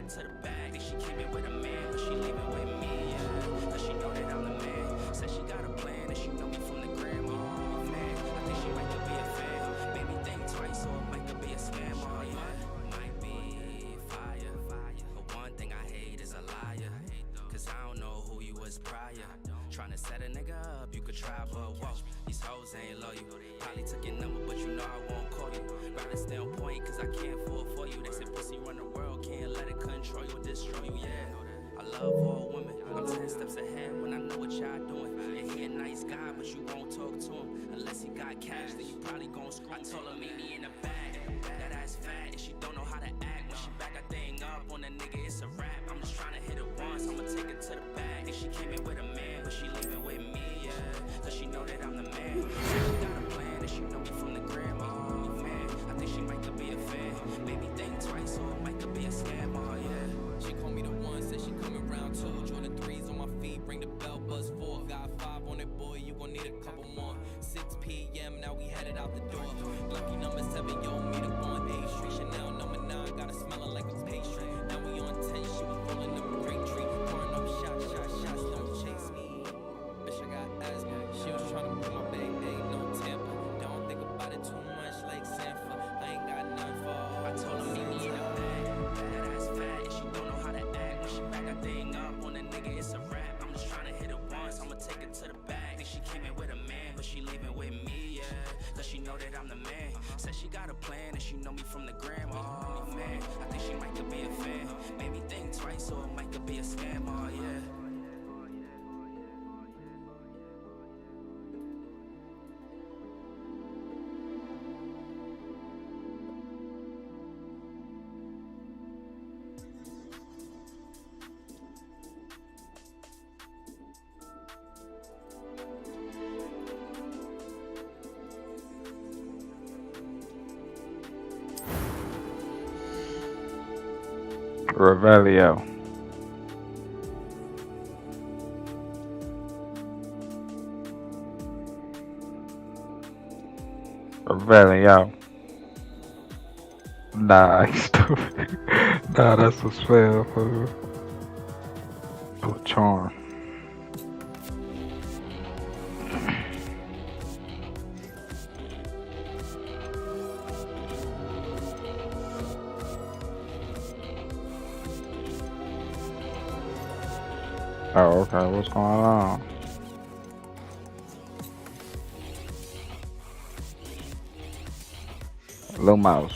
it to the bag. Think she came in with a man, but she leaving with me, yeah. Cause she know that I'm the man. Said she got a plan and she know me from the gram. Oh man, I think she might could be a fan. Made me think twice, so it might could be a scam. Oh yeah, might be fire. But one thing I hate is a liar. Cause I don't know who you was prior. Tryna set a nigga up, you could try, but whoa, these hoes ain't loyal. Probably took your number, but you know I won't call you. Rather stay on point, cause I can't fall for you. They say pussy run the world, can't let it control you or destroy you, yeah. I love all women, I'm 10 steps ahead when I know what y'all doing. And he a nice guy, but you won't talk to him. Unless he got cash, then you probably gon' screw. I told her meet me in the bag, that ass fat, and she don't know how to act. When she back that thing up on the nigga, it's a rap. I'm just tryna hit it once, I'ma take it to the bag. And she came in with a man, but she leaving with me, yeah. Cause she know that I'm the man. She got a plan, and she know me from the gram. Oh man, I think she might could be a fan. Made me think twice, so it might could be a scam. Oh yeah. She called me the one, said she coming round two. Jordan 3s on my feet, ring the bell, buzz 4. Got 5 on it, boy, you gon' need a couple more. 6 p.m. now we headed out the door. Lucky number 7, yo, meet up on A Street. Chanel number 9, got it smelling like a pastry. Now we on 10, she was rolling up a great tree. Pouring up shots, don't chase me. Bitch, I got asthma. She was tryna put my bag, they no Tampa. Don't think about it too much like Sanford. I ain't got none for. I told her meet me in the bag. That ass fat, and she don't know how to act. When she back that thing up on the nigga, it's a rap. I'm just tryna hit it once, I'ma take it to the bag. Think she came in with a man, but she leaving with me, yeah. Cause she know that I'm the man. Said she got a plan and she know me from the gram. Oh man, I think she might could be a fan. Made me think twice, so it might could be a scam. Oh yeah. Revelio. Revelio. Nah, you stupid. Nah, that's a spell for charm. Oh, okay. What's going on? Little mouse.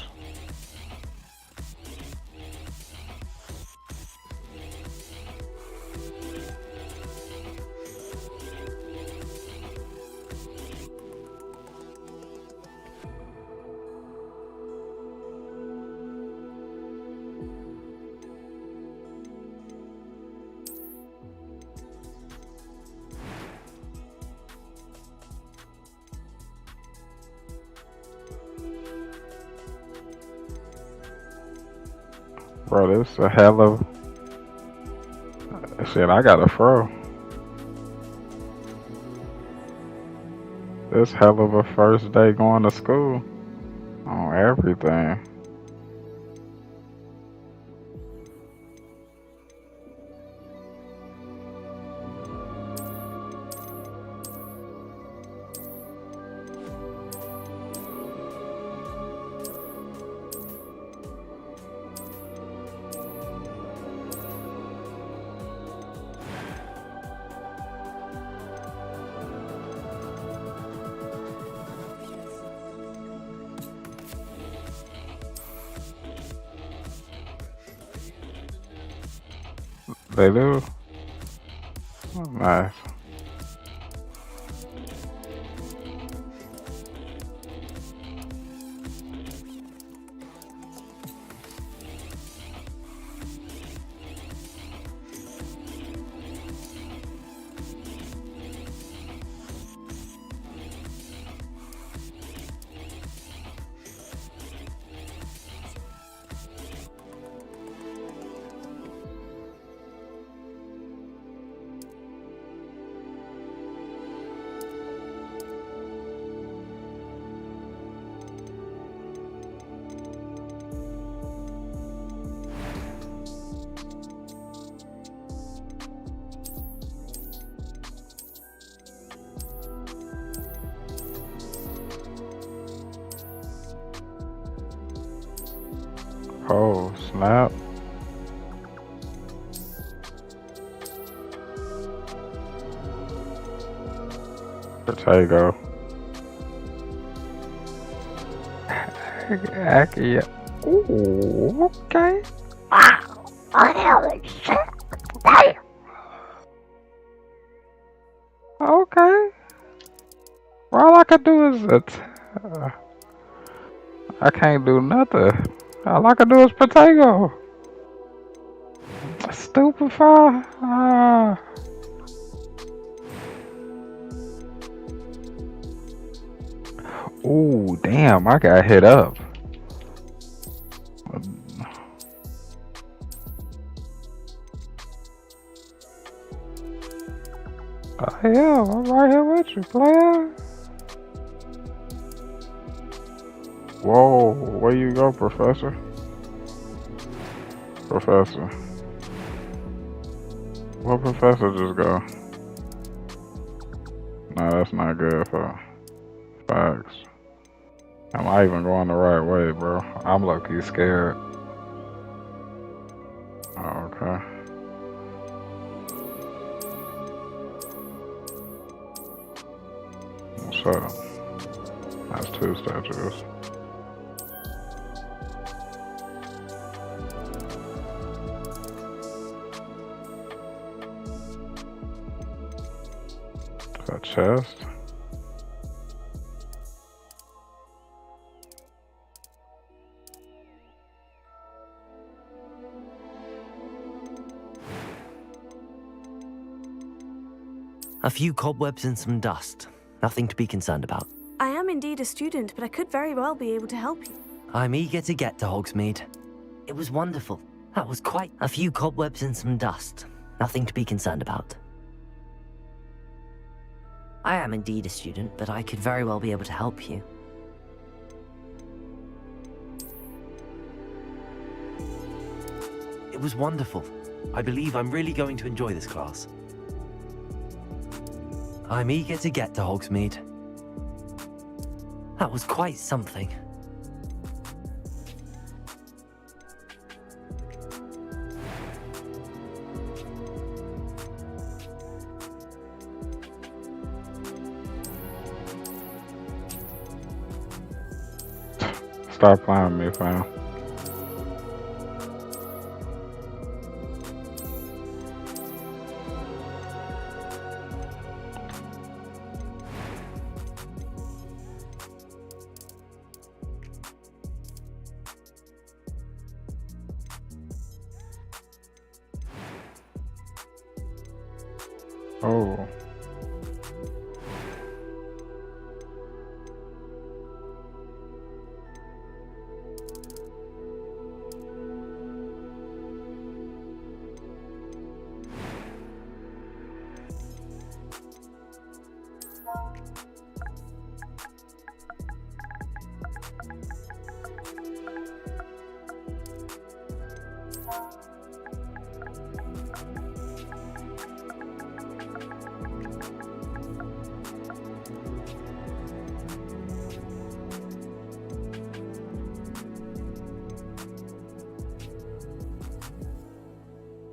Bro, this a hell of shit. I got a fro. This hell of a first day going to school on everything. They do. Nice. Oh, snap. Potato. Yeah. Ooh, okay. Okay. All I can do is I can't do nothing. All I can do is potato. Stupefy. Ooh, damn, I got hit up. Yeah, I'm right here with you, player. Whoa, where you go, Professor? Professor. What Professor just go? No, that's not good for facts. Am I even going the right way, bro? I'm low-key scared. Oh, okay. What's up? That's two statues. A chest. A few cobwebs and some dust. Nothing to be concerned about. I am indeed a student, but I could very well be able to help you. I'm eager to get to Hogsmeade. It was wonderful. That was quite a few cobwebs and some dust. Nothing to be concerned about. I am indeed a student, but I could very well be able to help you. It was wonderful. I believe I'm really going to enjoy this class. I'm eager to get to Hogsmeade. That was quite something. Stop playing with me, fam. Oh.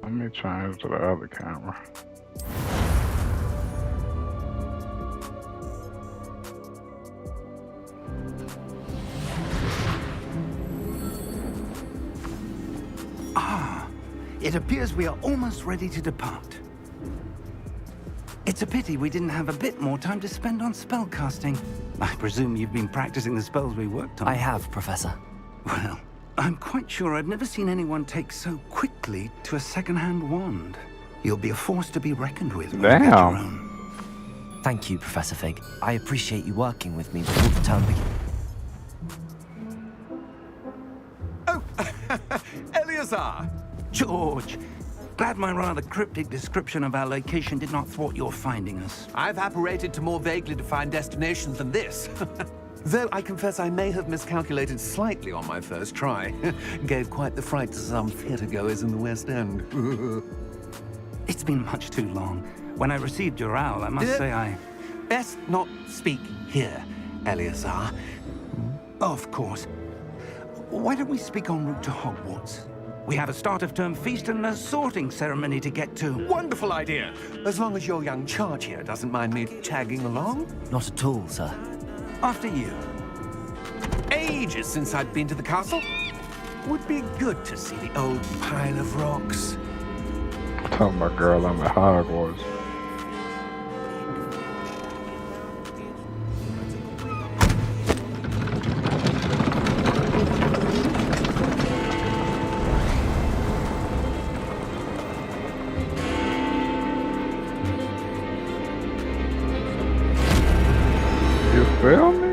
Let me change to the other camera. It appears we are almost ready to depart. It's a pity we didn't have a bit more time to spend on spellcasting. I presume you've been practicing the spells we worked on. I have, Professor. Well, I'm quite sure I've never seen anyone take so quickly to a second-hand wand. You'll be a force to be reckoned with when you get your own. Thank you, Professor Fig. I appreciate you working with me before the term begins. Oh, Eleazar! George, glad my rather cryptic description of our location did not thwart your finding us. I've apparated to more vaguely defined destinations than this. Though I confess I may have miscalculated slightly on my first try. Gave quite the fright to some theatergoers in the West End. It's been much too long. When I received your owl, I must say I... Best not speak here, Eleazar. Of course. why don't we speak en route to Hogwarts? We have a start-of-term feast and a sorting ceremony to get to. Wonderful idea. As long as your young charge here doesn't mind me tagging along. Not at all, sir. After you. Ages since I'd been to the castle. Would be good to see the old pile of rocks. Tell my girl I'm at Hogwarts. You feel me?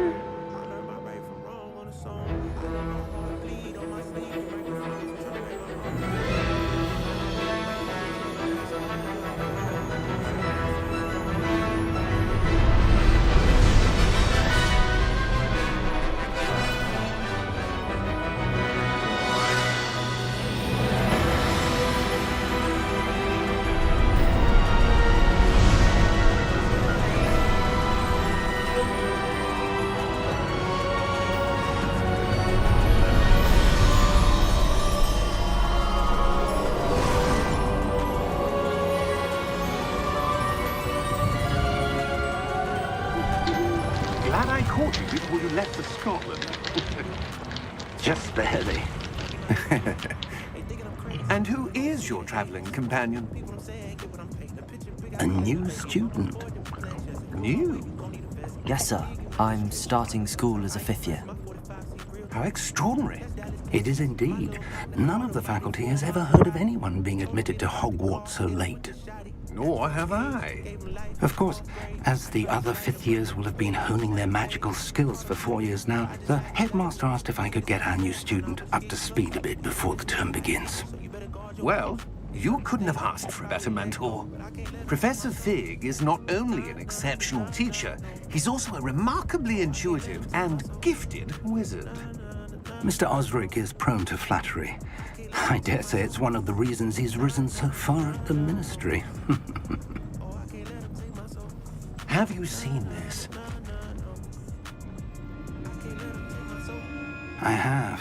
Glad I caught you before you left for Scotland. Just barely. And who is your traveling companion? A new student. New? Yes, sir. I'm starting school as a 5th year. How extraordinary. It is indeed. None of the faculty has ever heard of anyone being admitted to Hogwarts so late. Nor have I. Of course, as the other 5th years will have been honing their magical skills for 4 years now, the headmaster asked if I could get our new student up to speed a bit before the term begins. Well, you couldn't have asked for a better mentor. Professor Fig is not only an exceptional teacher, he's also a remarkably intuitive and gifted wizard. Mr. Osric is prone to flattery. I dare say it's one of the reasons he's risen so far at the ministry. Have you seen this? I have.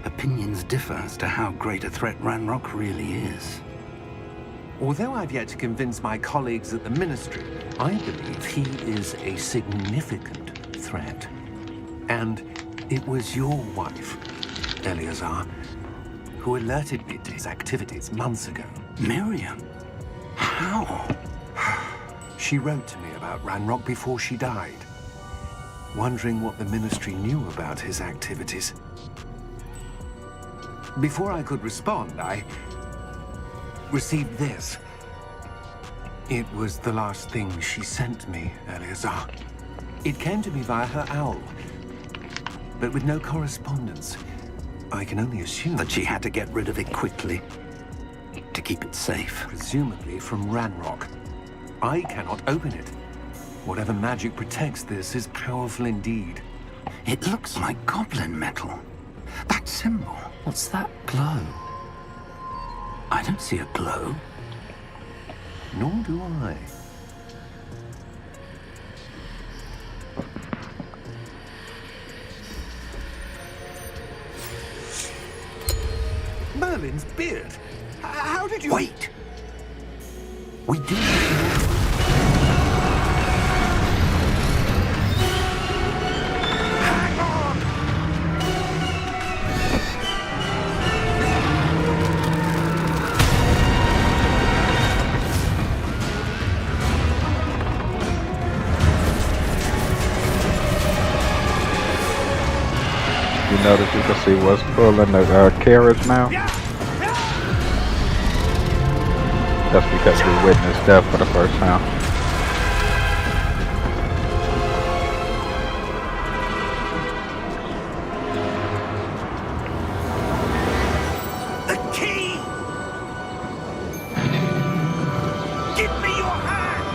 Opinions differ as to how great a threat Ranrock really is. Although I've yet to convince my colleagues at the ministry, I believe he is a significant threat. And it was your wife, Eleazar, who alerted me to his activities months ago. Miriam? How? She wrote to me about Ranrock before she died, wondering what the ministry knew about his activities. Before I could respond, I received this. It was the last thing she sent me, Eleazar. It came to me via her owl, but with no correspondence. I can only assume That she had to get rid of it quickly to keep it safe. presumably from Ranrock. I cannot open it. Whatever magic protects this is powerful indeed. It looks like goblin metal. That symbol. What's that glow? I don't see a glow. Nor do I. Merlin's beard. How did you... Wait! We do. Hang on! You notice you can see what's pulling the carriage now? That's because we witnessed death for the first time. The key! Give me your hand!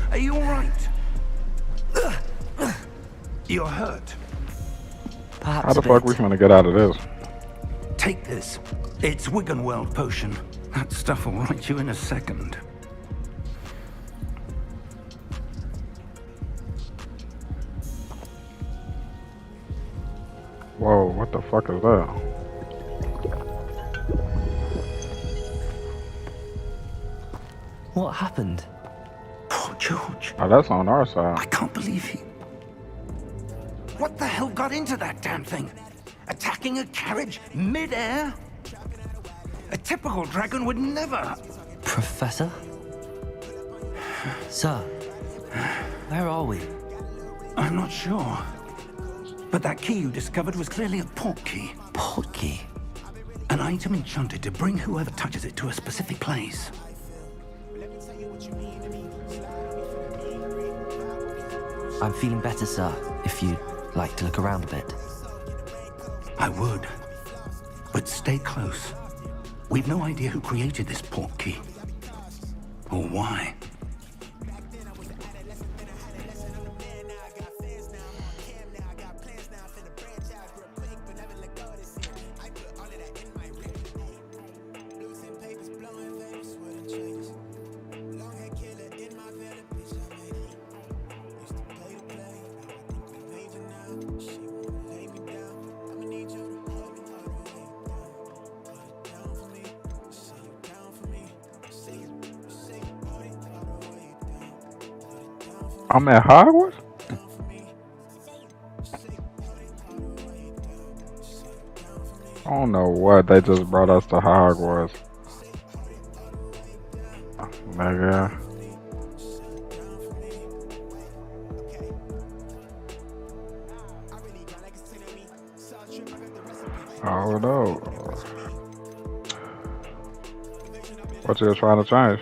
Are you all right? You're hurt. Perhaps How the a fuck bit. we gonna get out of this? It's Wiggenweld potion. That stuff will right you in a second. Whoa, what the fuck is that? What happened? Poor George. Oh, that's on our side. I can't believe he... What the hell got into that damn thing? Attacking a carriage mid-air? A typical dragon would never... Professor? Sir, where are we? I'm not sure. But that key you discovered was clearly a port key. Port key? An item enchanted to bring whoever touches it to a specific place. I'm feeling better, sir, if you'd like to look around a bit. I would. But stay close. We've no idea who created this port key. Or why. I'm at Hogwarts? I don't know what, they just brought us to Hogwarts. Nigga. Oh no. What you trying to change?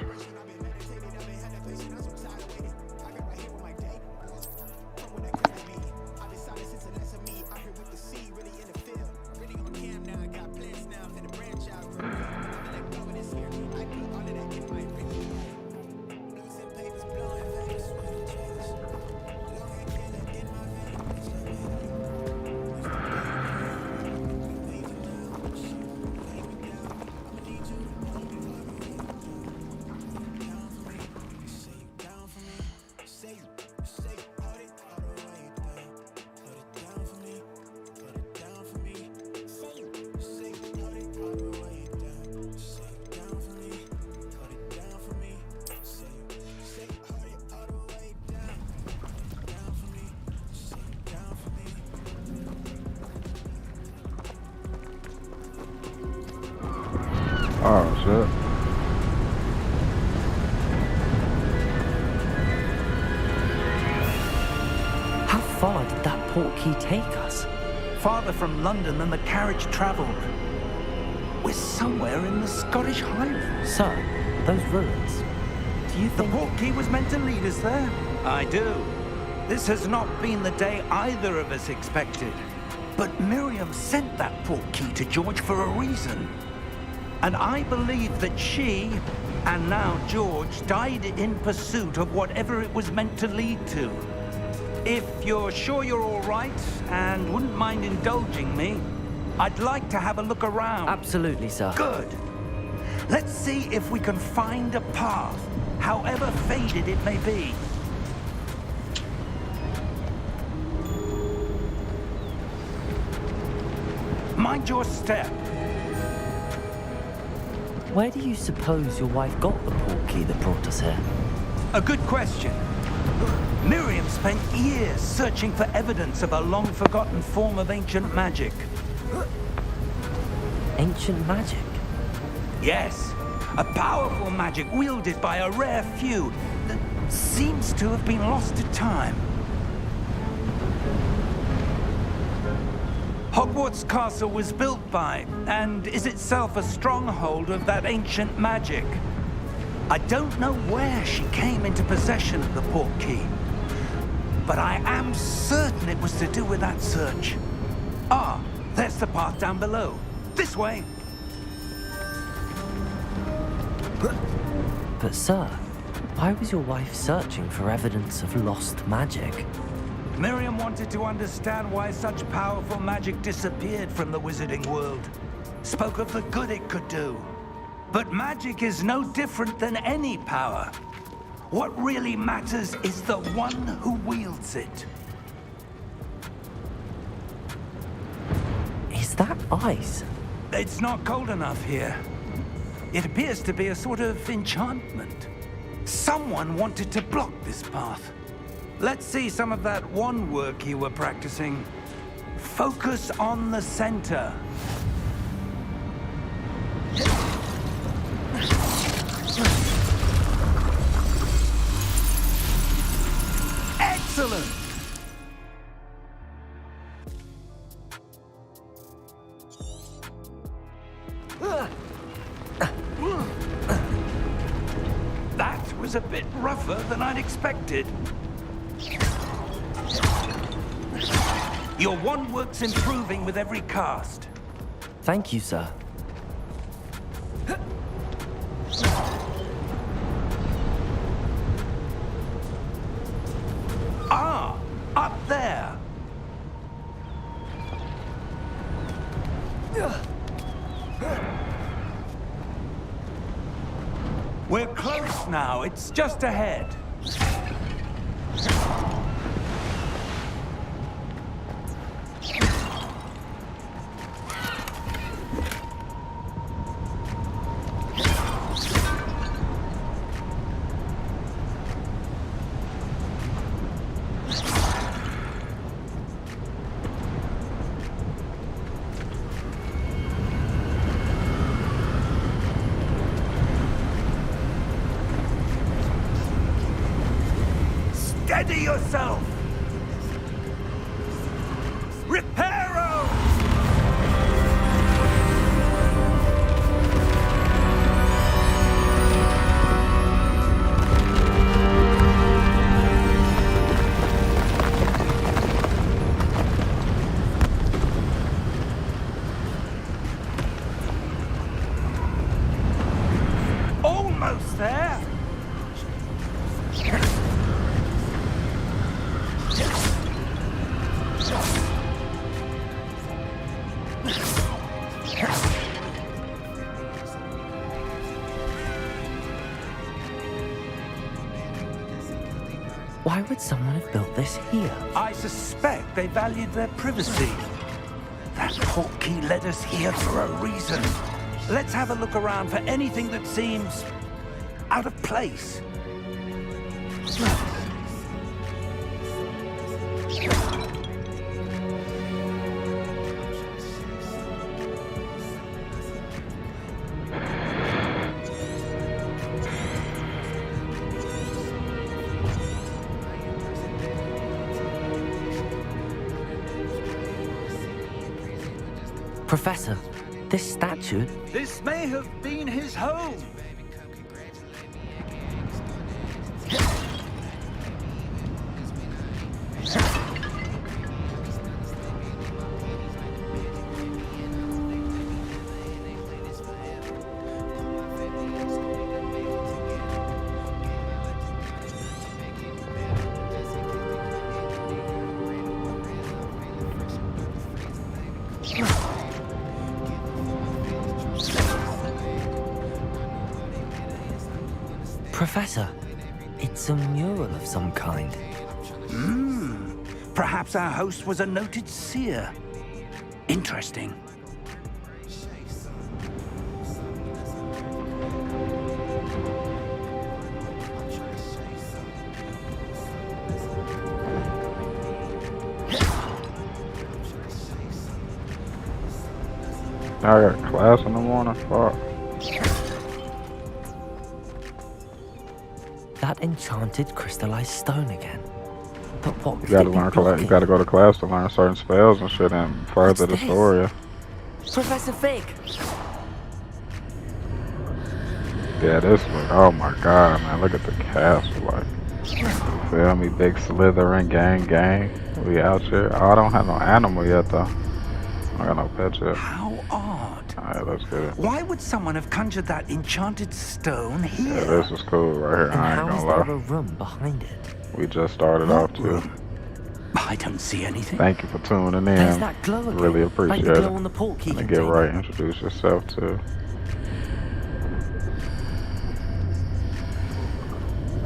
Oh shit. How far did that port key take us? Farther from London than the carriage travelled. We're somewhere in the Scottish Highlands. Sir, those ruins. Do you The think... port key was meant to lead us there. I do. This has not been the day either of us expected. But Miriam sent that port key to George for a reason. And I believe that she, and now George, died in pursuit of whatever it was meant to lead to. If you're sure you're all right, and wouldn't mind indulging me, I'd like to have a look around. Absolutely, sir. Good. Let's see if we can find a path, however faded it may be. Mind your step. Where do you suppose your wife got the port key that brought us here? A good question. Miriam spent years searching for evidence of a long-forgotten form of ancient magic. Ancient magic? Yes, a powerful magic wielded by a rare few that seems to have been lost to time. Hogwarts Castle was built by, and is itself a stronghold of that ancient magic. I don't know where she came into possession of the port key, but I am certain it was to do with that search. Ah, there's the path down below. This way. But sir, why was your wife searching for evidence of lost magic? Miriam wanted to understand why such powerful magic disappeared from the wizarding world. spoke of the good it could do. But magic is no different than any power. What really matters is the one who wields it. Is that ice? It's not cold enough here. It appears to be a sort of enchantment. Someone wanted to block this path. Let's see some of that wand work you were practicing. Focus on the center. Excellent! That was a bit rougher than I'd expected. Your wand work's improving with every cast. Thank you, sir. Ah, up there. We're close now. It's just ahead. Steady yourself! Reparo! Almost there! Why would someone have built this here? I suspect they valued their privacy. That portkey led us here for a reason. Let's have a look around for anything that seems out of place. Professor, this statue... This may have been his home. Professor, it's a mural of some kind. Perhaps our host was a noted seer. Interesting. I got class in the morning. Fuck. That enchanted crystallized stone again. But what You could gotta it be learn. You blocking? gotta go to class to learn certain spells and shit and further the What's this? story. Professor Fig! Yeah, this one. Oh my god, man! Look at the castle. Like, you feel me? Big Slytherin gang. We out here. Oh, I don't have no animal yet though. I got no pet yet. How odd. Alright, let's get it. Why would someone have conjured that enchanted stone here? Yeah, this is cool right here. And I how ain't is gonna there lie. a room behind it? We just started off too. Room? I don't see anything. Thank you for tuning There's in. that glow again. Really Like appreciate the glow it. on the portkey And get container. right, introduce yourself to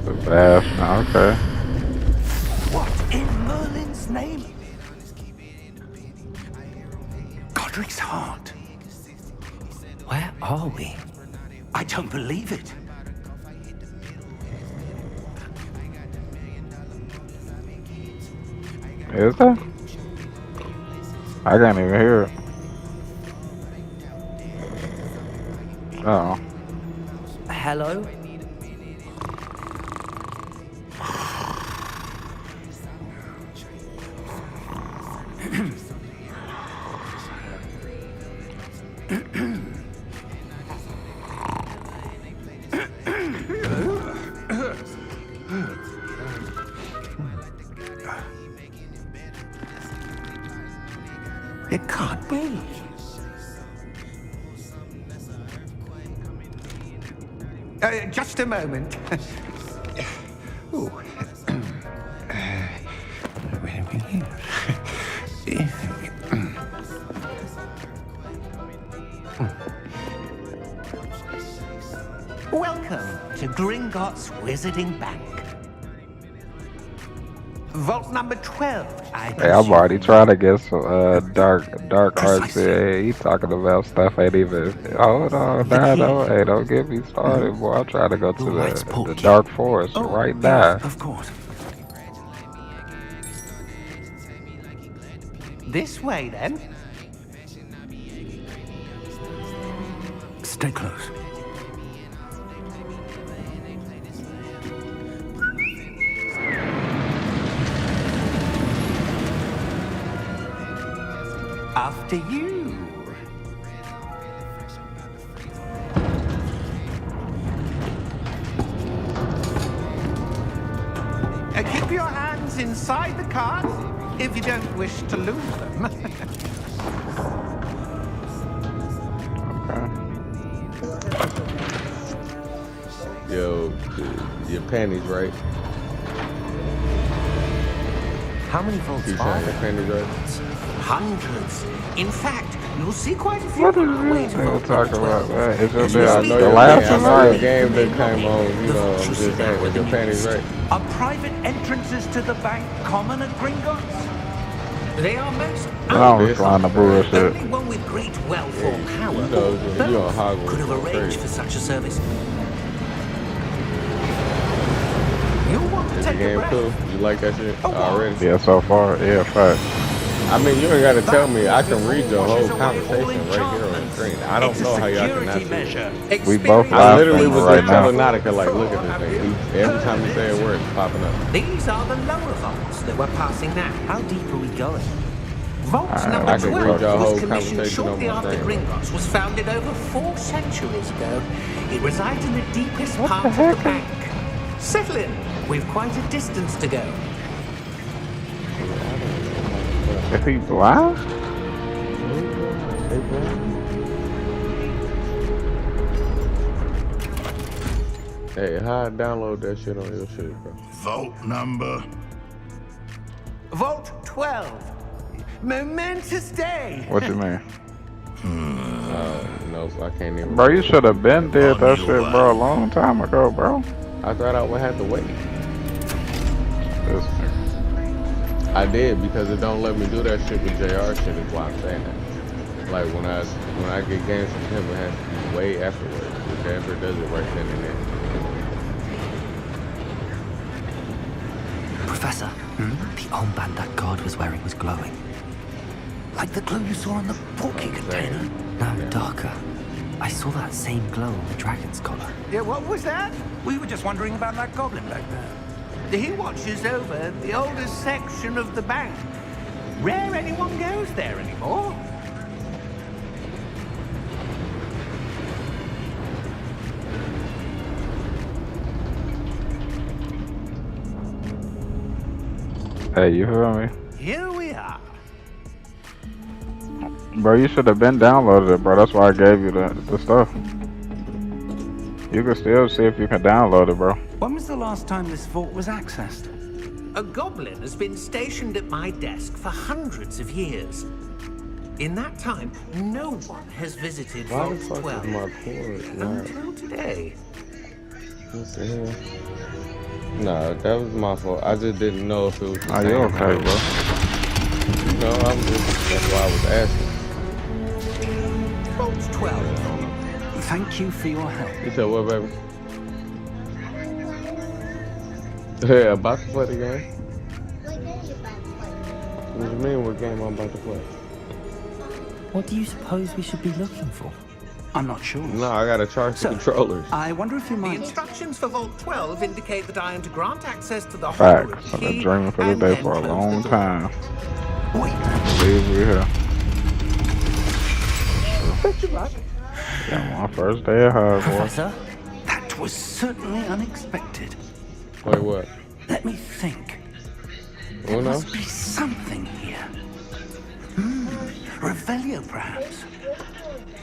the vast. Okay. What in Merlin's name? Godric's heart. Where are we? I don't believe it. Is that? I can't even hear it. Oh. Hello? It can't be. Just a moment. Ooh. Welcome to Gringotts Wizarding Bank. Vault number 12, I Hey, I'm already trying to get some dark arts here. He talking about stuff ain't even. Hold on, no. Hey, don't get me started, boy. I'm trying to go to the dark forest right now. Of course. This way, then. Stay close. After you. Keep your hands inside the cart if you don't wish to lose them. Yo, your panties, right? How many volts You are saying your there? panties, right? Hundreds. In fact, you'll see quite a few. What is on our way this to nigga vote talking number about, 12. man? It's just Yeah, I the know your last game. I know your night. game that came on. You know, I'm The just saying, is your panties, right? Are private entrances to the bank common at Gringotts? They are most. I was trying to bullshit. Only one with great wealth or power You know, or you on both Hogwarts. could have arranged Crazy. for such a service. You'll want to Is the take a game breath. cool? You like that shit Oh, wow. already? Yeah, so far, yeah, fact. I mean, you ain't got to tell me. I can read your whole Washes away all conversation right here on the enchantments. screen. I don't It's a know how y'all can not security see measure. it. We both Experience- I laughing literally was right just telling now. Nautica, like, look at this thing. Every time you say a word, it's popping up. These are the lower vaults that we're passing now. How deep are we going? Vault I number can 12 read your whole was commissioned conversation on shortly my after thing. Gringotts was founded over 4 centuries ago. It resides in the deepest part of the bank. Settle in. We've quite a distance to go. Is he blind? Hey, how I download that shit on your shit, bro? Vault number. Vault 12. Momentous day. What you mean? No, so I can't even. Bro, you should have been did that shit, bro, a long time ago, bro. I thought I would have to wait. This nigga. I did because it don't let me do that shit with JR shit. Is why I'm saying that. Like when I get games from him, it has to be way afterwards. If Denver does it right then and there. Professor, the armband that guard was wearing was glowing. Like the glow you saw on the portkey container. No, darker. I saw that same glow on the dragon's collar. Yeah, what was that? We were just wondering about that goblin back there. He watches over the oldest section of the bank. Rare anyone goes there anymore. Hey, you feel me? Here we are. Bro, you should have been downloaded it, bro. That's why I gave you the stuff. You can still see if you can download it, bro. When was the last time this vault was accessed? A goblin has been stationed at my desk for hundreds of years. In that time, no one has visited Why the Vault fuck is 12 my cord not? until today. What the hell? Nah, that was my fault. I just didn't know if it was the Are you same okay, house. bro? No, I'm just, that's why I was asking. Vault 12. Thank you for your help. You said what, baby? Yeah, about to play the game. What do you mean, what game I'm about to play? What do you suppose we should be looking for? I'm not sure. No, I gotta charge the So, controllers. I wonder if you The might... instructions for Vault 12 indicate that I am to grant access to the Facts. Hogwarts I've been key dreaming for this and day then for a close the long door. time. Wait, Believe we here. bet you right. Yeah, my first day at Hogwarts. Professor? That was certainly unexpected. Wait, what? Let me think. There Uno? must be something here. Revelio, perhaps.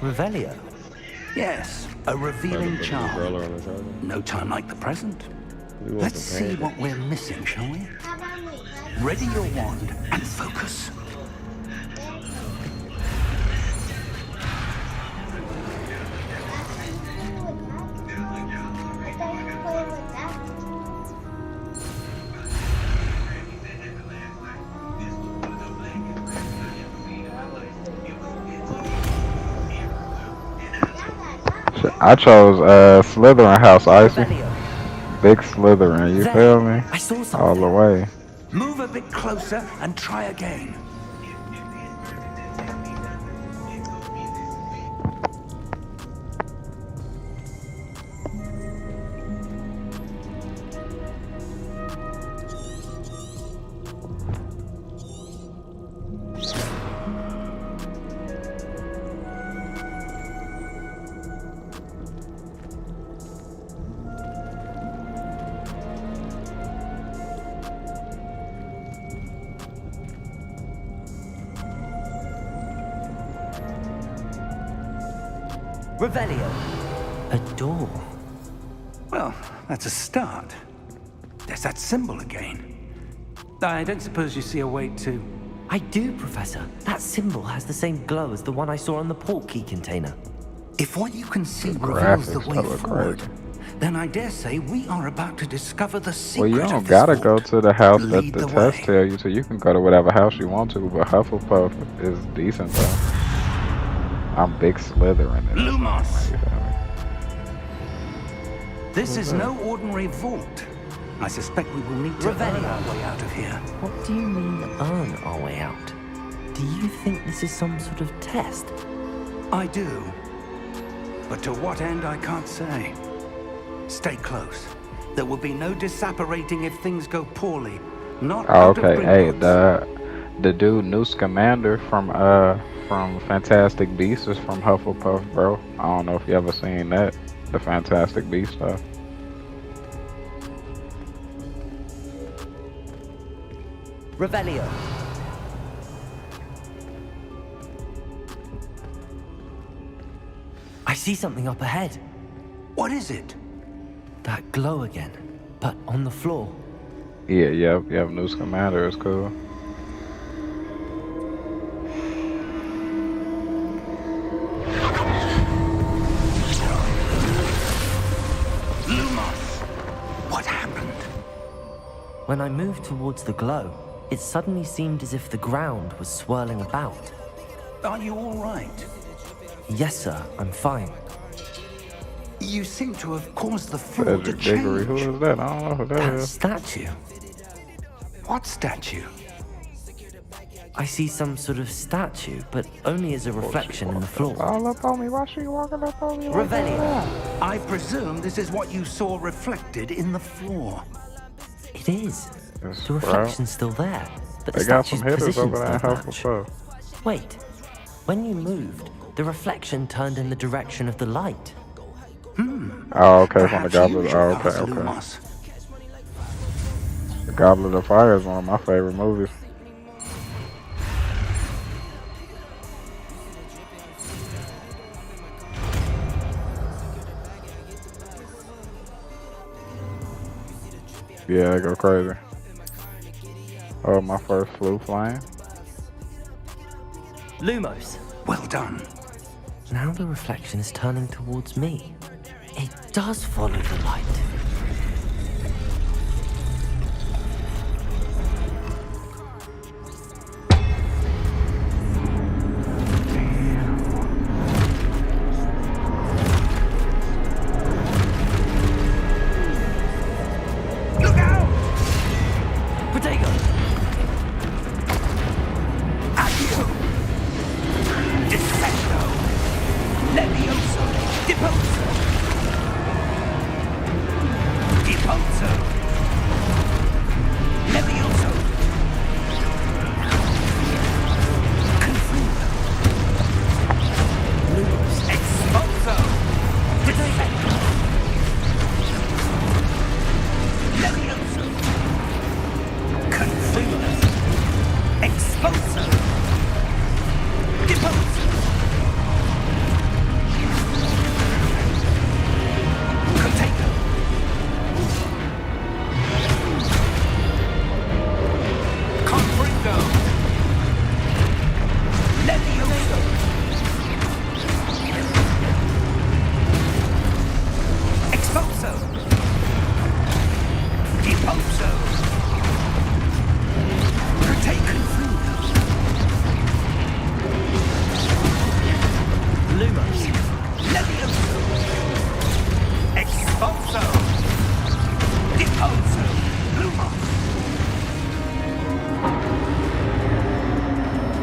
Revelio? Yes, a revealing charm. Umbrella on the charger. No time like the present. You want Let's some see candy? what we're missing, shall we? Ready your wand and focus. I chose Slytherin House Icy. Revelio. Big Slytherin, you There. feel me? I saw All something. the way. Move a bit closer and try again. Revelio. A door. Well, that's a start. There's that symbol again. I don't suppose you see a way to... I do, Professor. That symbol has the same glow as the one I saw on the port key container. If what you can see The reveals the graphics, way that look forward, crazy. then I dare say we are about to discover the Well, secret you of don't this gotta go vault. to the house that Lead the the test way. tell you to. You can go to whatever house you want to, but Hufflepuff is decent though. I'm big Slytherin. in this Lumos. one, you feel me? This is no ordinary vault. I suspect we will need to earn Revelio. our way out of here. What do you mean, earn our way out? Do you think this is some sort of test? I do. But to what end, I can't say. Stay close. There will be no disapparating if things go poorly. Not Oh, out okay. of Hey, Gringotts. the dude New Scamander from Fantastic Beasts is from Hufflepuff, bro. I don't know if you ever seen that, the Fantastic Beast stuff. Revelio. I see something up ahead. What is it? That glow again, but on the floor. Yeah, yep. New Scamander is cool. Lumos! What happened? When I moved towards the glow, it suddenly seemed as if the ground was swirling about. Are you all right? Yes, sir, I'm fine. You seem to have caused the floor to Cedric Diggory, who change. is that? I don't know who that That is. statue. What statue? I see some sort of statue, but only as a reflection in the floor. All up on me. Why she walking up on me? Like Revelio. that? I presume this is what you saw reflected in the floor. It is. Yes, The bro. reflection's still there, but the They got some statue's hitters positions over there in don't match. Hufflepuff. Wait, when you moved, the reflection turned in the direction of the light. Oh, okay, from the Perhaps Goblet. you should Oh, okay, ask okay. Lumos. The Goblet of Fire is one of my favorite movies. Yeah, they go crazy. Oh, my first flu flame. Lumos. Well done. Now the reflection is turning towards me. It does follow the light. Look out! Protego! Accio! Defecto! Levioso! Deposo! Deposo! Levioso! Confuso! Lumos! Exposo! Defecto! Levioso! Confuso! Exposo! Deposo! Protego! Confringo! Levioso! Exposo! Deposo! Protego! Lumos. Levioso! Exposo! Deposo! Lumos!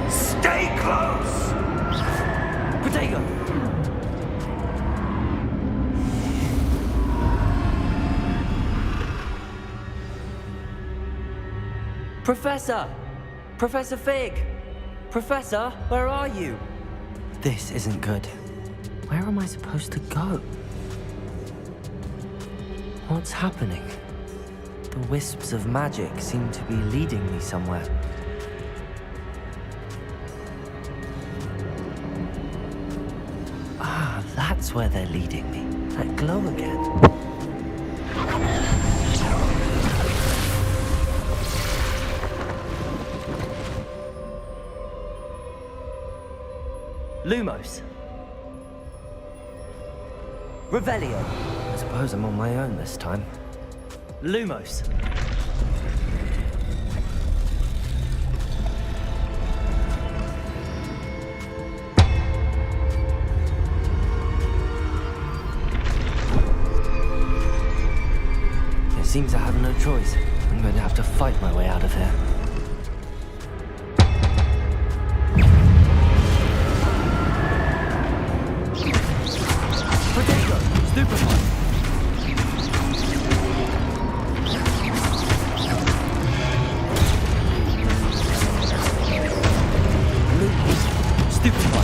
Stay close! Protego! Professor! Professor Fig! Professor, where are you? This isn't good. Where am I supposed to go? What's happening? The wisps of magic seem to be leading me somewhere. Ah, that's where they're leading me. That glow again. Lumos. Revelio. I suppose I'm on my own this time. Lumos. It seems I have no choice. I'm going to have to fight my way out of here. Protego! Stupefy! Stupefy!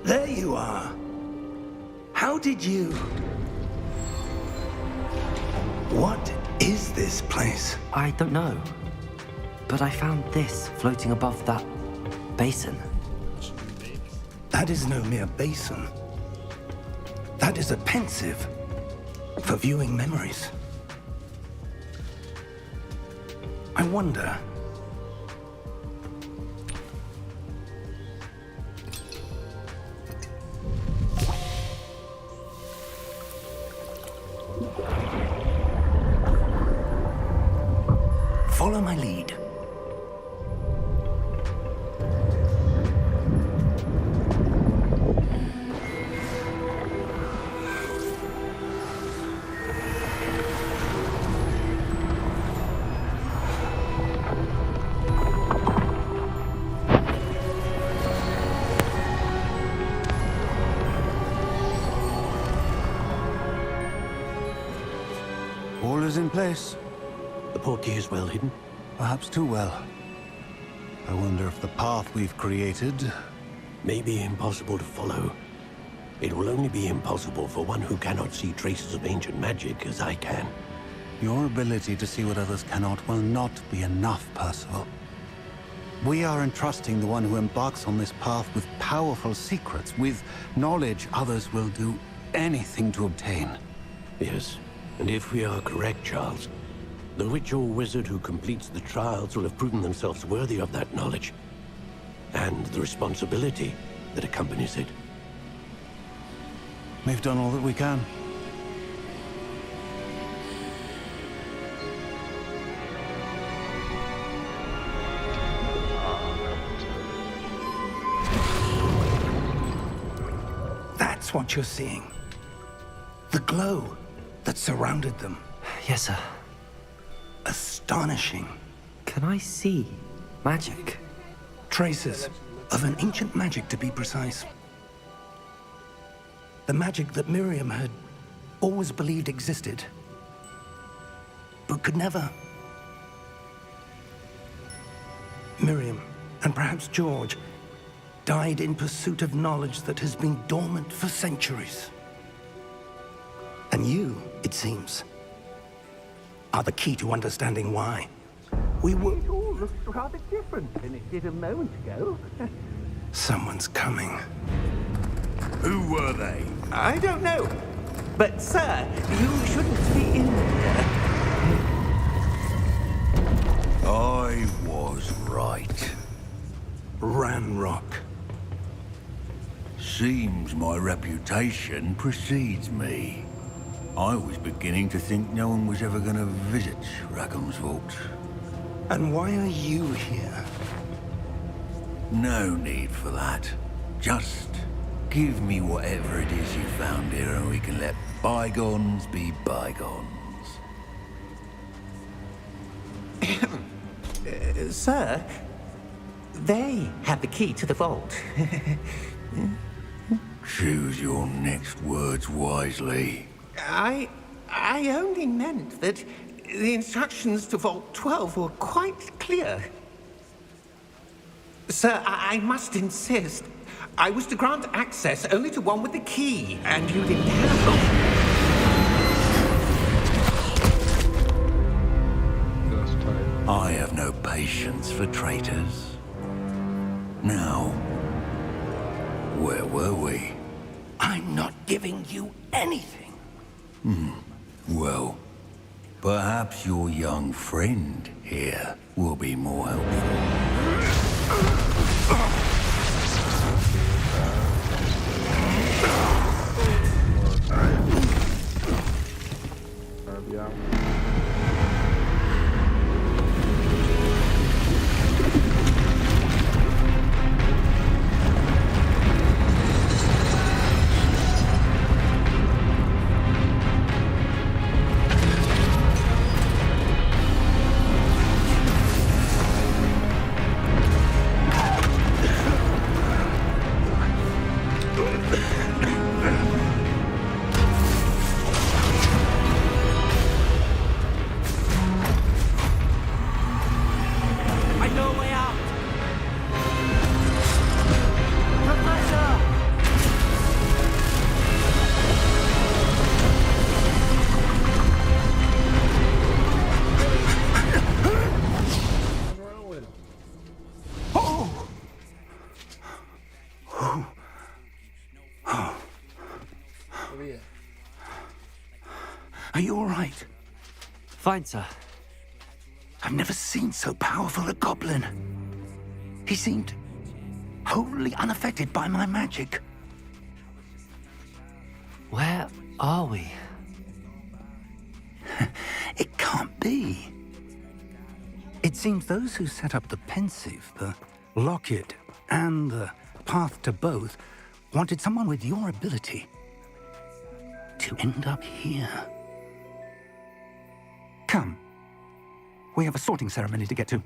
There you are. How did you... What is this place? I don't know. But I found this floating above that basin. That is no mere basin. That is a pensive for viewing memories. I wonder... Follow my lead. All is in place. The portkey is well hidden. Perhaps too well. I wonder if the path we've created... May be impossible to follow. It will only be impossible for one who cannot see traces of ancient magic as I can. Your ability to see what others cannot will not be enough, Percival. We are entrusting the one who embarks on this path with powerful secrets, with knowledge others will do anything to obtain. Yes, and if we are correct, Charles, the witch or wizard who completes the trials will have proven themselves worthy of that knowledge, and the responsibility that accompanies it. We've done all that we can. That's what you're seeing. The glow that surrounded them. Yes, sir. Astonishing. Can I see magic? Traces of an ancient magic, to be precise. The magic that Miriam had always believed existed, but could never. Miriam, and perhaps George, died in pursuit of knowledge that has been dormant for centuries. And you, it seems, are the key to understanding why. We were... It all looks rather different than it did a moment ago. Someone's coming. Who were they? I don't know. But, sir, you shouldn't be in here. I was right. Ranrock. Seems my reputation precedes me. I was beginning to think no one was ever going to visit Rackham's vault. And why are you here? No need for that. Just give me whatever it is you found here and we can let bygones be bygones. Sir, they have the key to the vault. Choose your next words wisely. I only meant that the instructions to Vault 12 were quite clear. Sir, I must insist. I was to grant access only to one with the key, and you didn't have I have no patience for traitors. Now, where were we? I'm not giving you anything. Well, perhaps your young friend here will be more helpful. Are you all right? Fine, sir. I've never seen so powerful a goblin. He seemed wholly unaffected by my magic. Where are we? It can't be. It seems those who set up the pensive, the locket, and the path to both wanted someone with your ability to end up here. Come. We have a sorting ceremony to get to.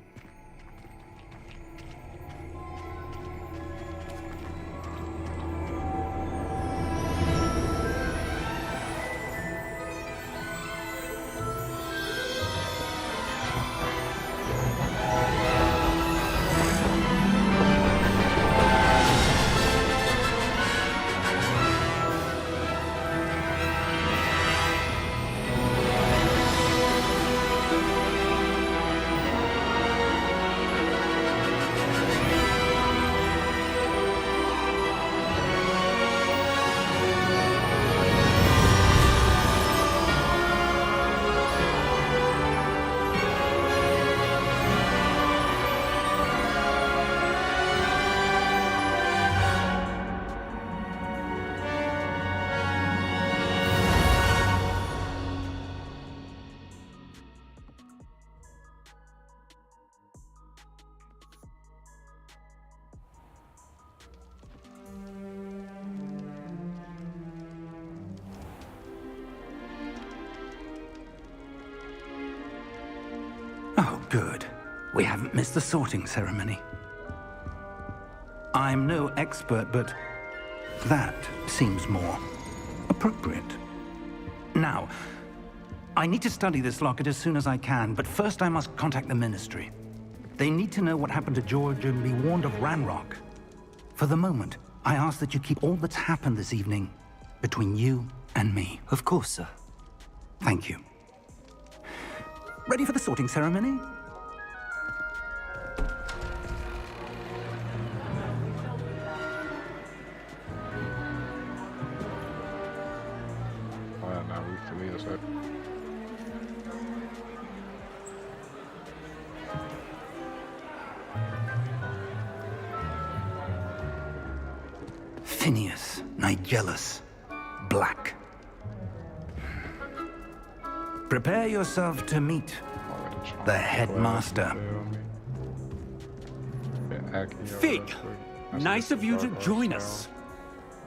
Oh, good. We haven't missed the sorting ceremony. I'm no expert, but that seems more appropriate. Now, I need to study this locket as soon as I can, but first I must contact the Ministry. They need to know what happened to George and be warned of Ranrock. For the moment, I ask that you keep all that's happened this evening between you and me. Of course, sir. Thank you. Ready for the sorting ceremony? Now we to leave us up. Phineas, Nigellus, Black. Prepare yourself to meet the headmaster. Fig, nice of you to join us.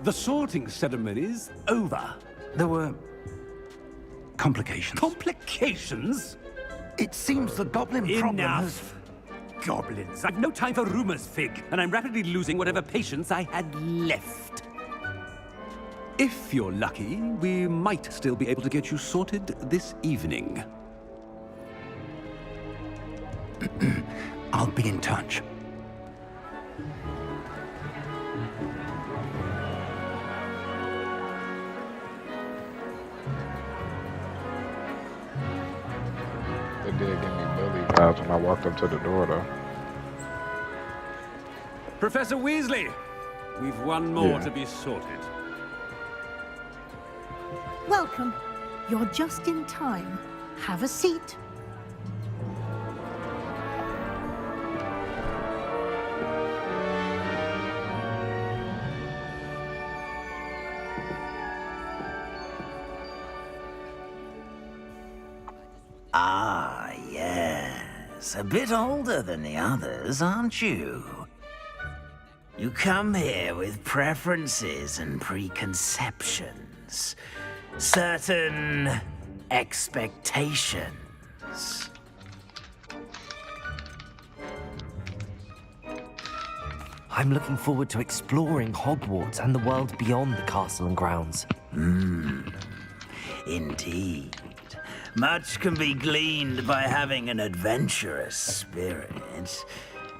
The sorting ceremony's over. There were complications. Complications? It seems the goblin problem has... Enough! Goblins. I've no time for rumors, Fig, and I'm rapidly losing whatever patience I had left. If you're lucky, we might still be able to get you sorted this evening. I'll be in touch. They did give me Billy vibes when I walked up to the door, though. Professor Weasley, we've one more to be sorted. Welcome. You're just in time. Have a seat. Ah, yes. A bit older than the others, aren't you? You come here with preferences and preconceptions. Certain expectations. I'm looking forward to exploring Hogwarts and the world beyond the castle and grounds. Indeed. Much can be gleaned by having an adventurous spirit,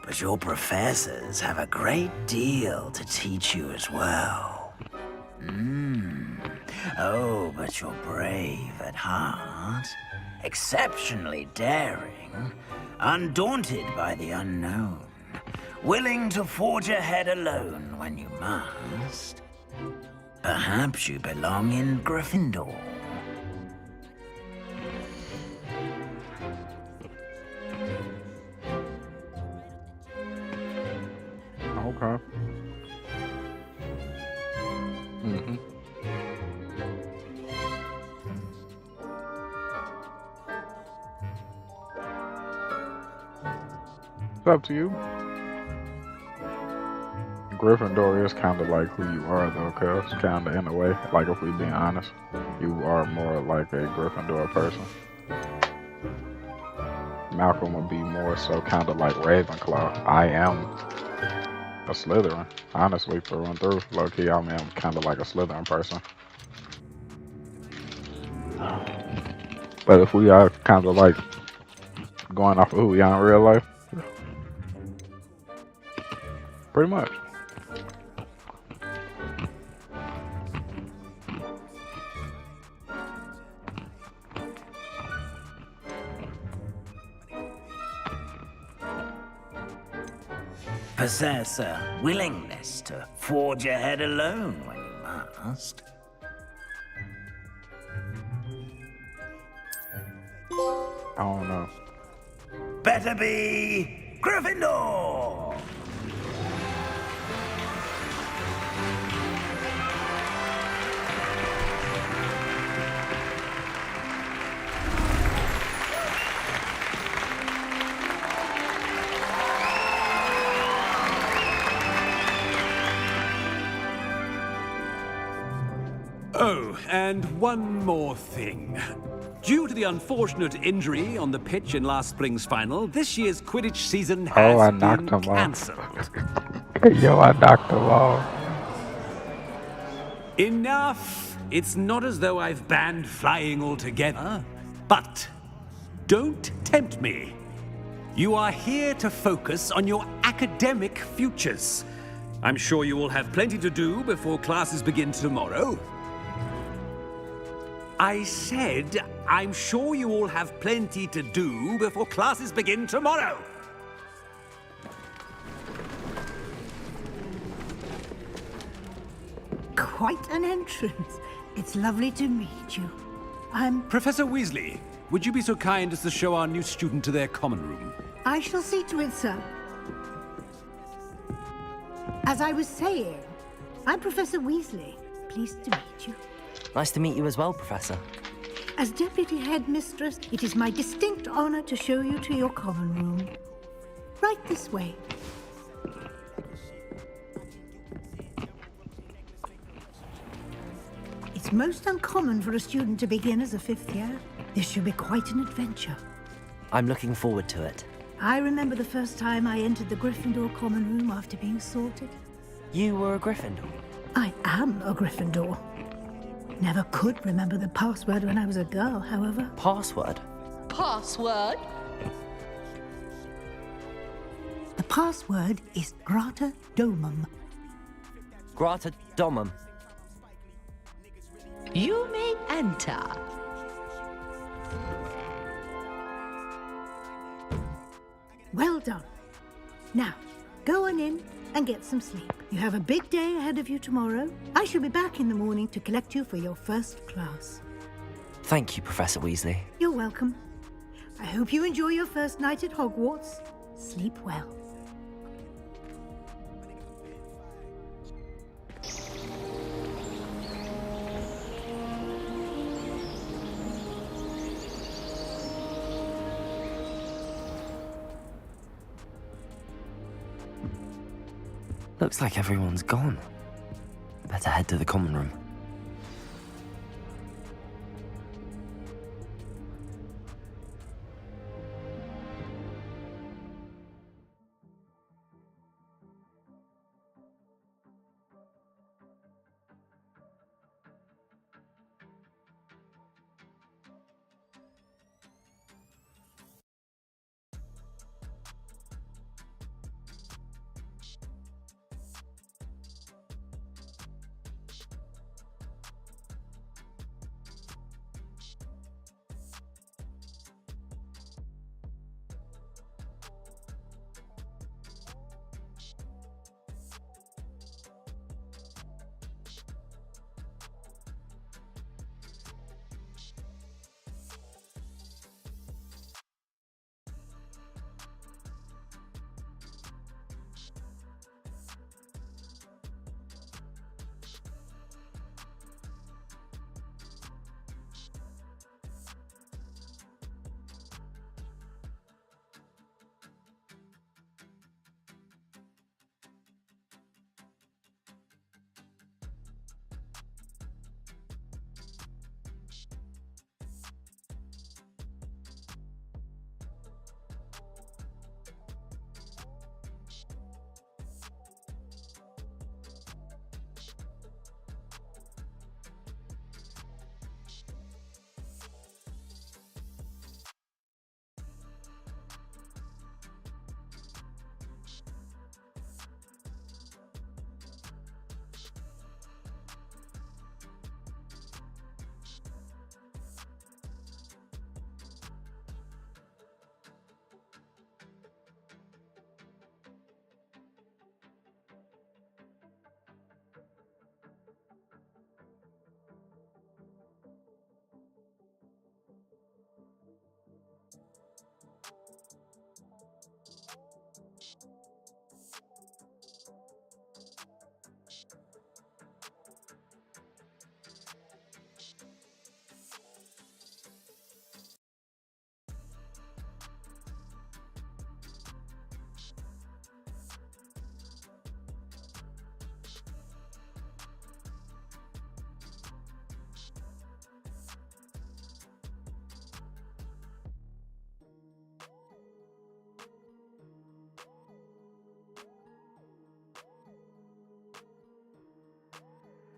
but your professors have a great deal to teach you as well. Oh, but you're brave at heart, exceptionally daring, undaunted by the unknown, willing to forge ahead alone when you must. Perhaps you belong in Gryffindor. Okay. Mm-hmm. It's up to you. Gryffindor is kind of like who you are, though, cuz kind of in a way. Like if we being honest, you are more like a Gryffindor person. Malcolm would be more so kind of like Ravenclaw. I am a Slytherin, honestly, through and through. Low key, I am kind of like a Slytherin person. But if we are kind of like going off of who we are in real life, pretty much. Possess a willingness to forge ahead alone when you must. I don't know. Better be Gryffindor! Oh, and one more thing. Due to the unfortunate injury on the pitch in last spring's final, this year's Quidditch season has I been knocked him cancelled. off. Yo, I knocked him off. Enough! It's not as though I've banned flying altogether. But don't tempt me. You are here to focus on your academic futures. I'm sure you will have plenty to do before classes begin tomorrow. I said, I'm sure you all have plenty to do before classes begin tomorrow. Quite an entrance. It's lovely to meet you. I'm... Professor Weasley, would you be so kind as to show our new student to their common room? I shall see to it, sir. As I was saying, I'm Professor Weasley. Pleased to meet you. Nice to meet you as well, Professor. As Deputy Headmistress, it is my distinct honor to show you to your common room. Right this way. It's most uncommon for a student to begin as a fifth year. This should be quite an adventure. I'm looking forward to it. I remember the first time I entered the Gryffindor common room after being sorted. You were a Gryffindor? I am a Gryffindor. Never could remember the password when I was a girl, however. Password? Password? The password is Grata Domum. Grata Domum. You may enter. Well done. Now, go on in and get some sleep. You have a big day ahead of you tomorrow. I shall be back in the morning to collect you for your first class. Thank you, Professor Weasley. You're welcome. I hope you enjoy your first night at Hogwarts. Sleep well. Looks like everyone's gone. Better head to the common room.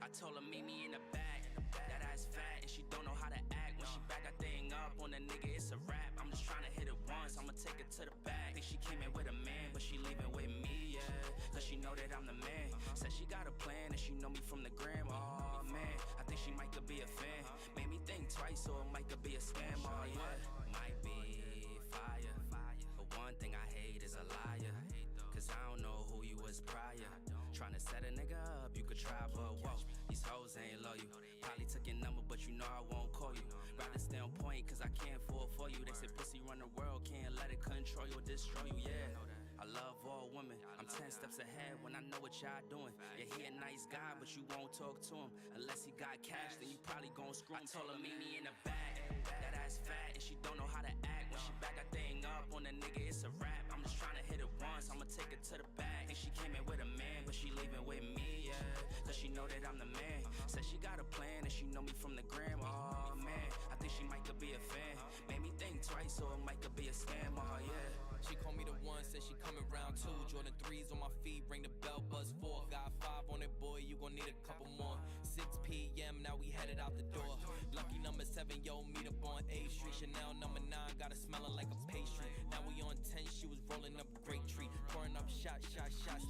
I told her meet me in the back. That ass fat and she don't know how to act. When she back that thing up on the nigga, it's a rap. I'm just trying to hit it once, I'ma take it to the back. Think she came in with a man, but she leaving with me, yeah. Cause she know that I'm the man. Said she got a plan and she know me from the gram. Oh man, I think she might could be a fan. Made me think twice, or it might could be a scam. Oh yeah, might be fire. But one thing I hate is a liar. Cause I don't know who you was prior. Tryna set a nigga up, you could try, but whoa, these hoes ain't loyal. Probably took your number, but you know I won't call you. Rather stay on point, cause I can't fall for you. They say pussy run the world, can't let it control you or destroy you, yeah. I love all women, I'm 10 steps ahead when I know what y'all doing. Yeah, he a nice guy, but you won't talk to him. Unless he got cash, then you probably gon' screw him. I told her meet me in the back. That ass fat and she don't know how to act. When she back that thing up on the nigga, it's a rap. I'm just tryna hit it once, I'ma take it to the back. And she came in with a man, but she leaving with me, yeah. Cause she know that I'm the man. Said she got a plan and she know me from the gram. Oh man, I think she might could be a fan. Made me think twice, or it might could be a scam. Oh yeah. She called me the one, said she coming round 2. Jordan 3s on my feet, ring the bell, buzz 4. Got 5 on it, boy, you gon' need a couple more. 6 p.m., now we headed out the door. Lucky number 7, yo, meet up on A Street. Chanel number 9, got her smelling like a pastry. Now we on 10, she was rolling up a great tree. Pouring up shots,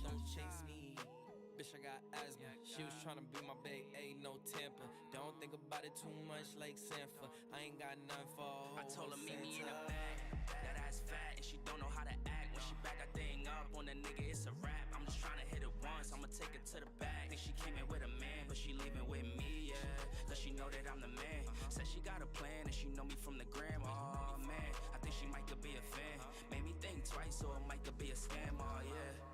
don't chase me. Bitch, I got asthma. She was tryna be my babe, ain't no Tampa. Don't think about it too much like Sanford. I ain't got nothing for a whole I told her meet me in the back. That ass fat and she don't know how to act. When she back that thing up on the nigga, it's a rap. I'm just tryna hit it once, I'ma take it to the back. Think she came in with a man, but she leaving with me, yeah. Cause she know that I'm the man. Said she got a plan and she know me from the gram. Oh man, I think she might could be a fan. Made me think twice, or it might could be a scam. Oh yeah.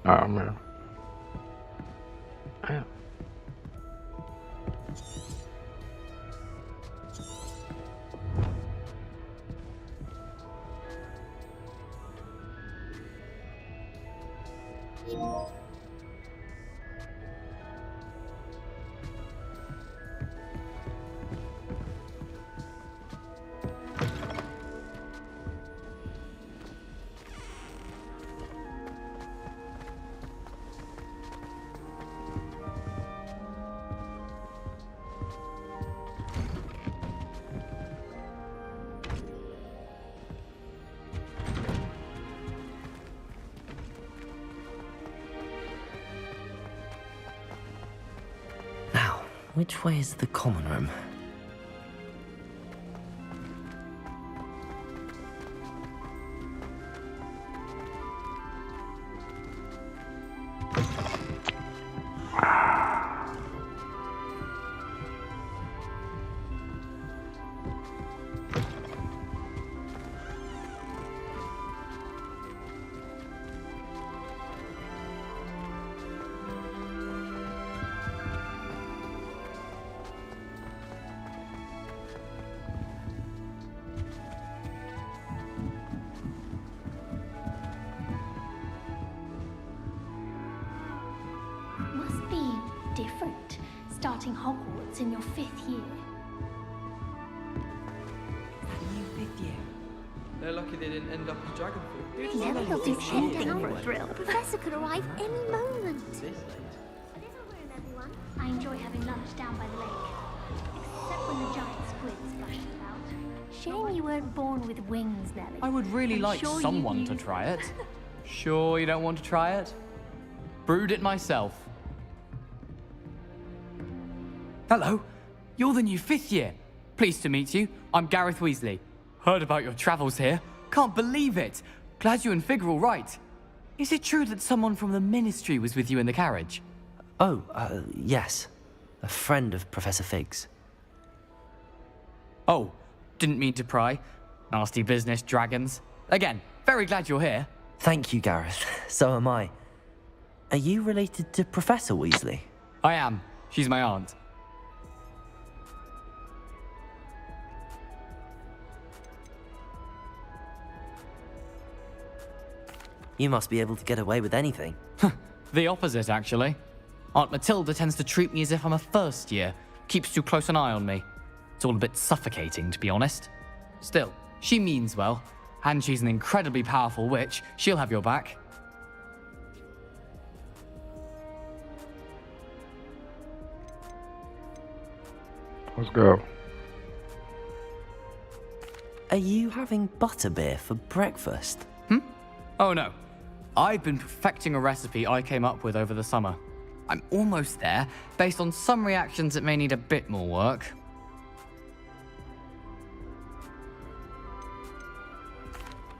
Oh man. Damn. Now, which way is the common room? Must be different, starting Hogwarts in your 5th year. Fifth year. They're lucky they didn't end up as dragon fruit. Never got to head down for a thrill. The professor could arrive any moment. Everyone. I enjoy having lunch down by the lake. Except when the giant squid splashes about. Shame you weren't born with wings, Nelly. I would really I'm like sure someone to try it. Sure you don't want to try it? Brewed it myself. Hello, you're the new 5th year. Pleased to meet you. I'm Gareth Weasley. Heard about your travels here. Can't believe it. Glad you and Fig are all right. Is it true that someone from the Ministry was with you in the carriage? Oh, yes. A friend of Professor Fig's. Oh, didn't mean to pry. Nasty business, dragons. Again, very glad you're here. Thank you, Gareth. So am I. Are you related to Professor Weasley? I am. She's my aunt. You must be able to get away with anything. The opposite, actually. Aunt Matilda tends to treat me as if I'm a first year. Keeps too close an eye on me. It's all a bit suffocating, to be honest. Still, she means well. And she's an incredibly powerful witch. She'll have your back. Let's go. Are you having butterbeer for breakfast? Oh no. I've been perfecting a recipe I came up with over the summer. I'm almost there, based on some reactions that may need a bit more work.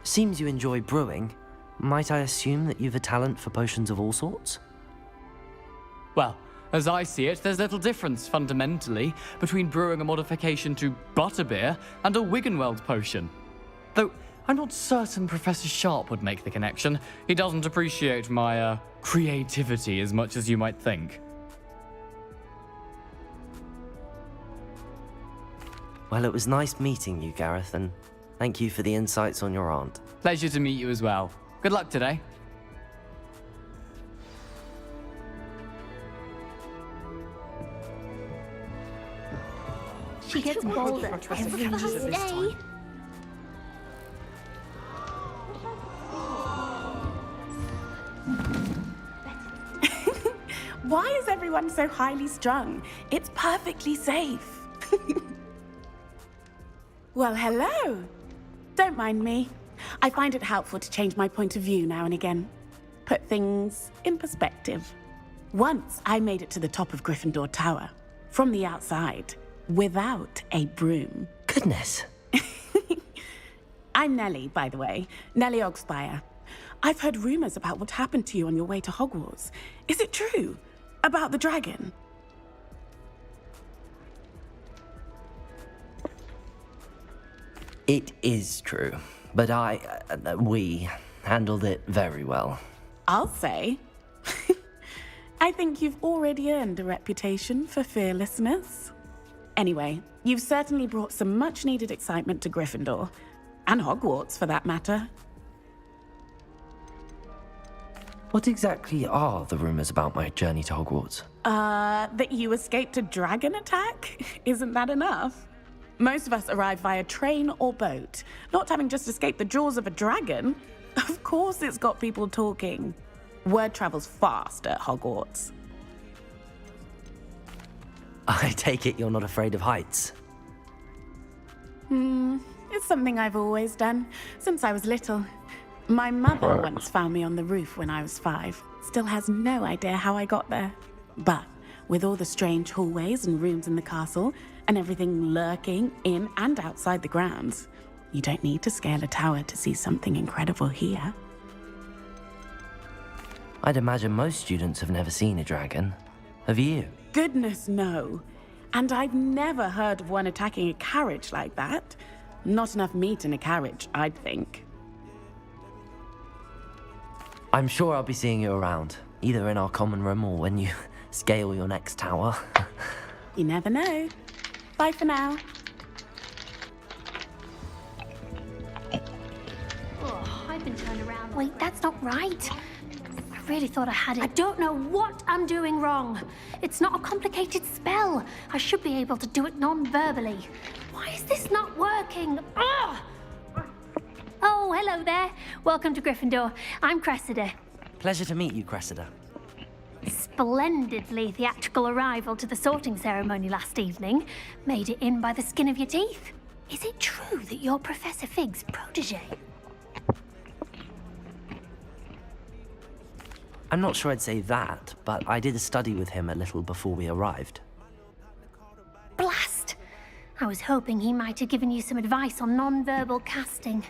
Seems you enjoy brewing. Might I assume that you've a talent for potions of all sorts? Well, as I see it, there's little difference, fundamentally, between brewing a modification to butterbeer and a Wiggenweld potion. Though, I'm not certain Professor Sharp would make the connection. He doesn't appreciate my, creativity as much as you might think. Well, it was nice meeting you, Gareth, and thank you for the insights on your aunt. Pleasure to meet you as well. Good luck today. She gets bolder every first day. Why is everyone so highly strung? It's perfectly safe. Well, hello. Don't mind me. I find it helpful to change my point of view now and again. Put things in perspective. Once I made it to the top of Gryffindor Tower, from the outside, without a broom. Goodness. I'm Nellie, by the way. Nellie Ogspire. I've heard rumors about what happened to you on your way to Hogwarts. Is it true? About the dragon? It is true, but we handled it very well. I'll say. I think you've already earned a reputation for fearlessness. Anyway, you've certainly brought some much-needed excitement to Gryffindor. And Hogwarts, for that matter. What exactly are the rumors about my journey to Hogwarts? That you escaped a dragon attack? Isn't that enough? Most of us arrive via train or boat, not having just escaped the jaws of a dragon. Of course it's got people talking. Word travels fast at Hogwarts. I take it you're not afraid of heights. It's something I've always done, since I was little. My mother once found me on the roof when I was 5. Still has no idea how I got there. But with all the strange hallways and rooms in the castle, and everything lurking in and outside the grounds, you don't need to scale a tower to see something incredible here. I'd imagine most students have never seen a dragon. Have you? Goodness, no. And I've never heard of one attacking a carriage like that. Not enough meat in a carriage, I'd think. I'm sure I'll be seeing you around, either in our common room or when you scale your next tower. You never know. Bye for now. Oh, I've been turned around. Wait, that's not right. I really thought I had it. I don't know what I'm doing wrong. It's not a complicated spell. I should be able to do it non-verbally. Why is this not working? Ugh! Oh, hello there. Welcome to Gryffindor. I'm Cressida. Pleasure to meet you, Cressida. Splendidly theatrical arrival to the sorting ceremony last evening. Made it in by the skin of your teeth. Is it true that you're Professor Fig's protege? I'm not sure I'd say that, but I did a study with him a little before we arrived. Blast! I was hoping he might have given you some advice on non-verbal casting.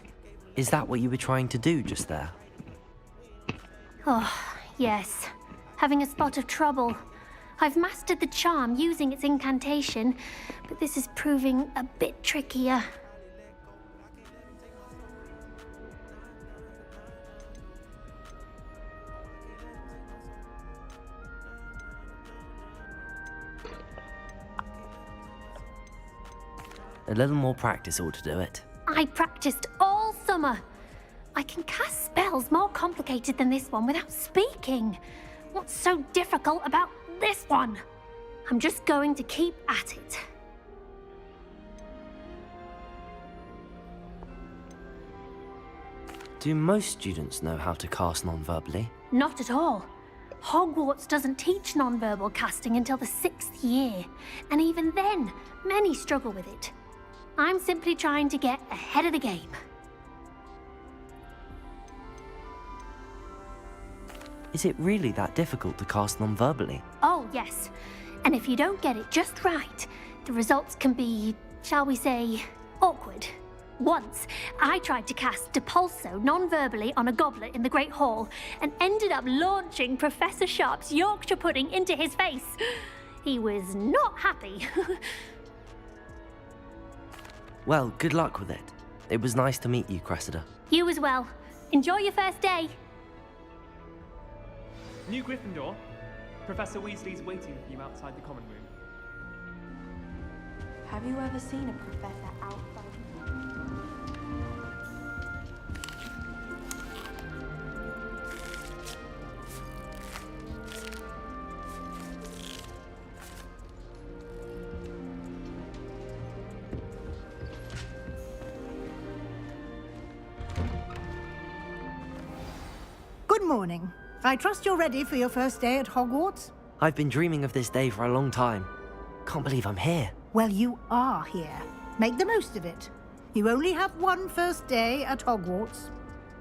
Is that what you were trying to do just there? Oh, yes. Having a spot of trouble. I've mastered the charm using its incantation, but this is proving a bit trickier. A little more practice ought to do it. I practiced all summer. I can cast spells more complicated than this one without speaking. What's so difficult about this one? I'm just going to keep at it. Do most students know how to cast non-verbally? Not at all. Hogwarts doesn't teach non-verbal casting until the 6th year, and even then, many struggle with it. I'm simply trying to get ahead of the game. Is it really that difficult to cast non-verbally? Oh, yes. And if you don't get it just right, the results can be, shall we say, awkward. Once, I tried to cast Depulso non-verbally on a goblet in the Great Hall and ended up launching Professor Sharp's Yorkshire pudding into his face. He was not happy. Well, good luck with it. It was nice to meet you, Cressida. You as well. Enjoy your first day. New Gryffindor, Professor Weasley's waiting for you outside the common room. Have you ever seen a professor outside? Good morning. I trust you're ready for your first day at Hogwarts? I've been dreaming of this day for a long time. Can't believe I'm here. Well, you are here. Make the most of it. You only have one first day at Hogwarts.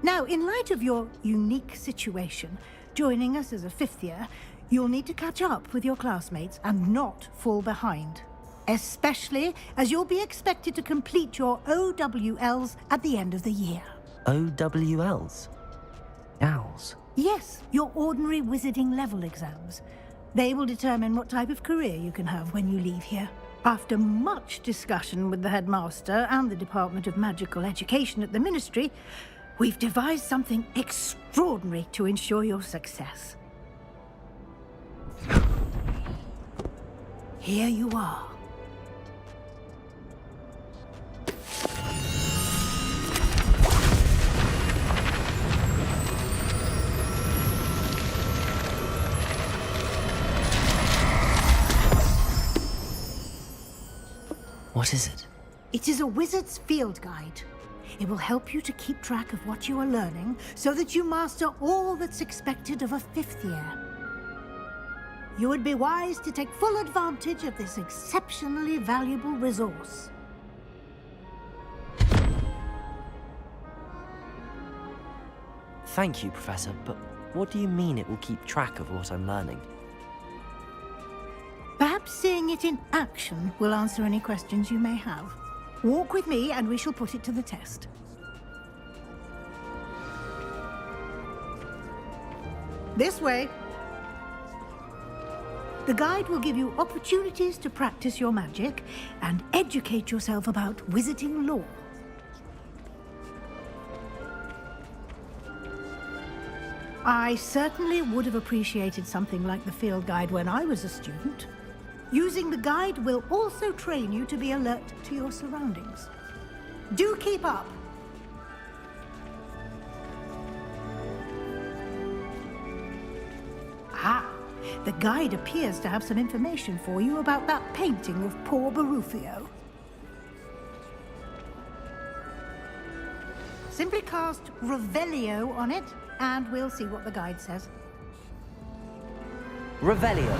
Now, in light of your unique situation, joining us as a 5th year, you'll need to catch up with your classmates and not fall behind. Especially as you'll be expected to complete your OWLs at the end of the year. OWLs? Owls? Yes, your ordinary wizarding level exams. They will determine what type of career you can have when you leave here. After much discussion with the headmaster and the Department of Magical Education at the Ministry, we've devised something extraordinary to ensure your success. here you are. What is it? It is a wizard's field guide. It will help you to keep track of what you are learning so that you master all that's expected of a 5th year. You would be wise to take full advantage of this exceptionally valuable resource. Thank you, Professor, but what do you mean it will keep track of what I'm learning? Perhaps seeing it in action will answer any questions you may have. Walk with me and we shall put it to the test. This way. The guide will give you opportunities to practice your magic and educate yourself about wizarding lore. I certainly would have appreciated something like the field guide when I was a student. Using the guide will also train you to be alert to your surroundings. Do keep up! Ah, the guide appears to have some information for you about that painting of poor Barufio. Simply cast Revelio on it, and we'll see what the guide says. Revelio.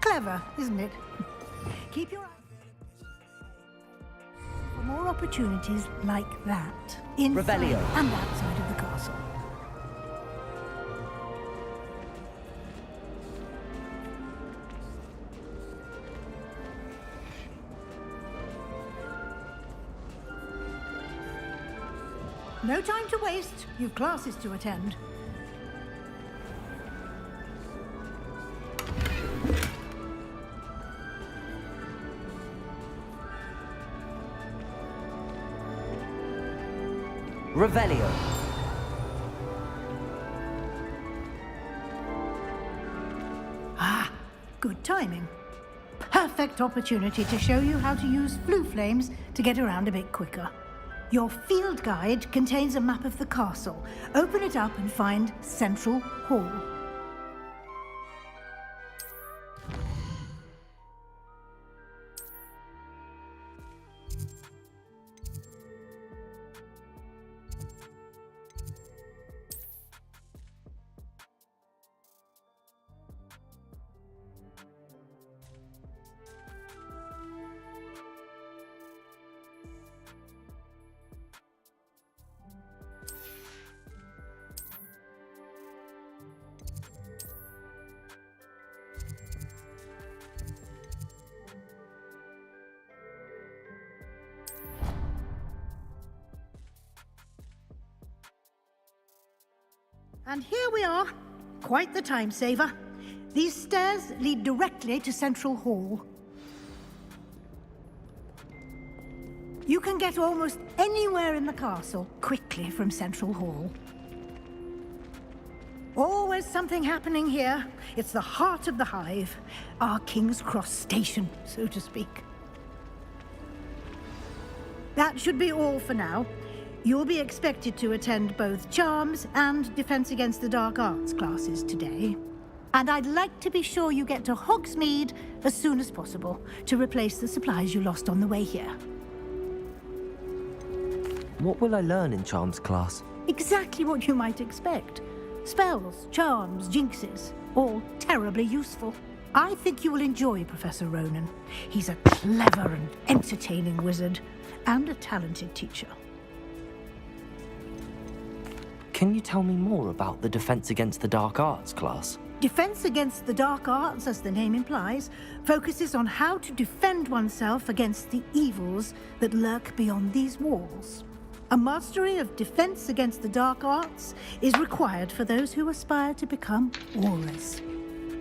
Clever, isn't it? Keep your eye for more opportunities like that inside Revelio. and outside of the castle. No time to waste. You've classes to attend. Revelio. Ah, good timing. Perfect opportunity to show you how to use flue flames to get around a bit quicker. Your field guide contains a map of the castle. Open it up and find Central Hall. And here we are. Quite the time saver. These stairs lead directly to Central Hall. You can get almost anywhere in the castle quickly from Central Hall. Always something happening here. It's the heart of the Hive. Our King's Cross station, so to speak. That should be all for now. You'll be expected to attend both Charms and Defense Against the Dark Arts classes today. And I'd like to be sure you get to Hogsmeade as soon as possible to replace the supplies you lost on the way here. What will I learn in Charms class? Exactly what you might expect. Spells, charms, jinxes, all terribly useful. I think you will enjoy Professor Ronan. He's a clever and entertaining wizard, and a talented teacher. Can you tell me more about the Defense Against the Dark Arts class? Defense Against the Dark Arts, as the name implies, focuses on how to defend oneself against the evils that lurk beyond these walls. A mastery of Defense Against the Dark Arts is required for those who aspire to become Aurors.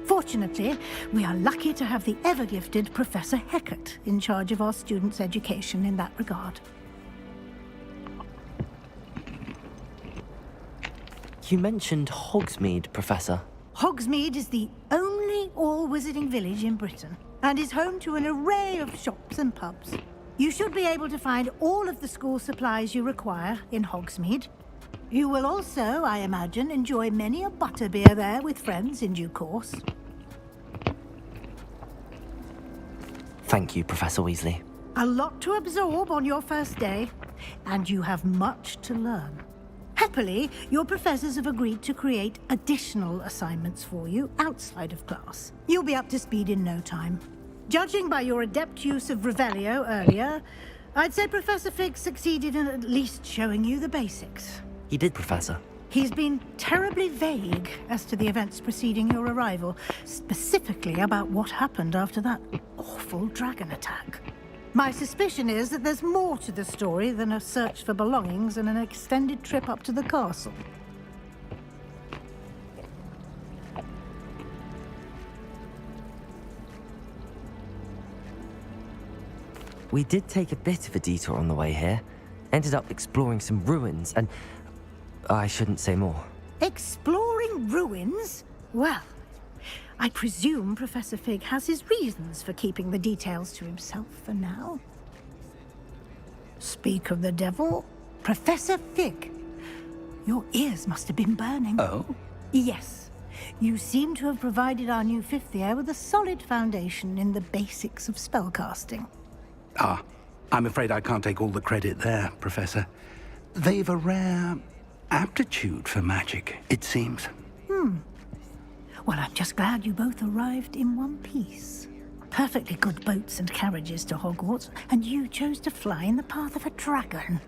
Fortunately, we are lucky to have the ever-gifted Professor Hecat in charge of our students' education in that regard. You mentioned Hogsmeade, Professor. Hogsmeade is the only all-wizarding village in Britain and is home to an array of shops and pubs. You should be able to find all of the school supplies you require in Hogsmeade. You will also, I imagine, enjoy many a butterbeer there with friends in due course. Thank you, Professor Weasley. A lot to absorb on your first day, and you have much to learn. Happily, your professors have agreed to create additional assignments for you outside of class. You'll be up to speed in no time. Judging by your adept use of Revelio earlier, I'd say Professor Fig succeeded in at least showing you the basics. He did, Professor. He's been terribly vague as to the events preceding your arrival, specifically about what happened after that awful dragon attack. My suspicion is that there's more to the story than a search for belongings and an extended trip up to the castle. We did take a bit of a detour on the way here. Ended up exploring some ruins and... I shouldn't say more. Exploring ruins? Well, I presume Professor Fig has his reasons for keeping the details to himself for now. Speak of the devil, Professor Fig. Your ears must have been burning. Oh? Yes. You seem to have provided our new fifth year with a solid foundation in the basics of spellcasting. Ah, I'm afraid I can't take all the credit there, Professor. They've a rare aptitude for magic, it seems. Well, I'm just glad you both arrived in one piece. Perfectly good boats and carriages to Hogwarts, and you chose to fly in the path of a dragon.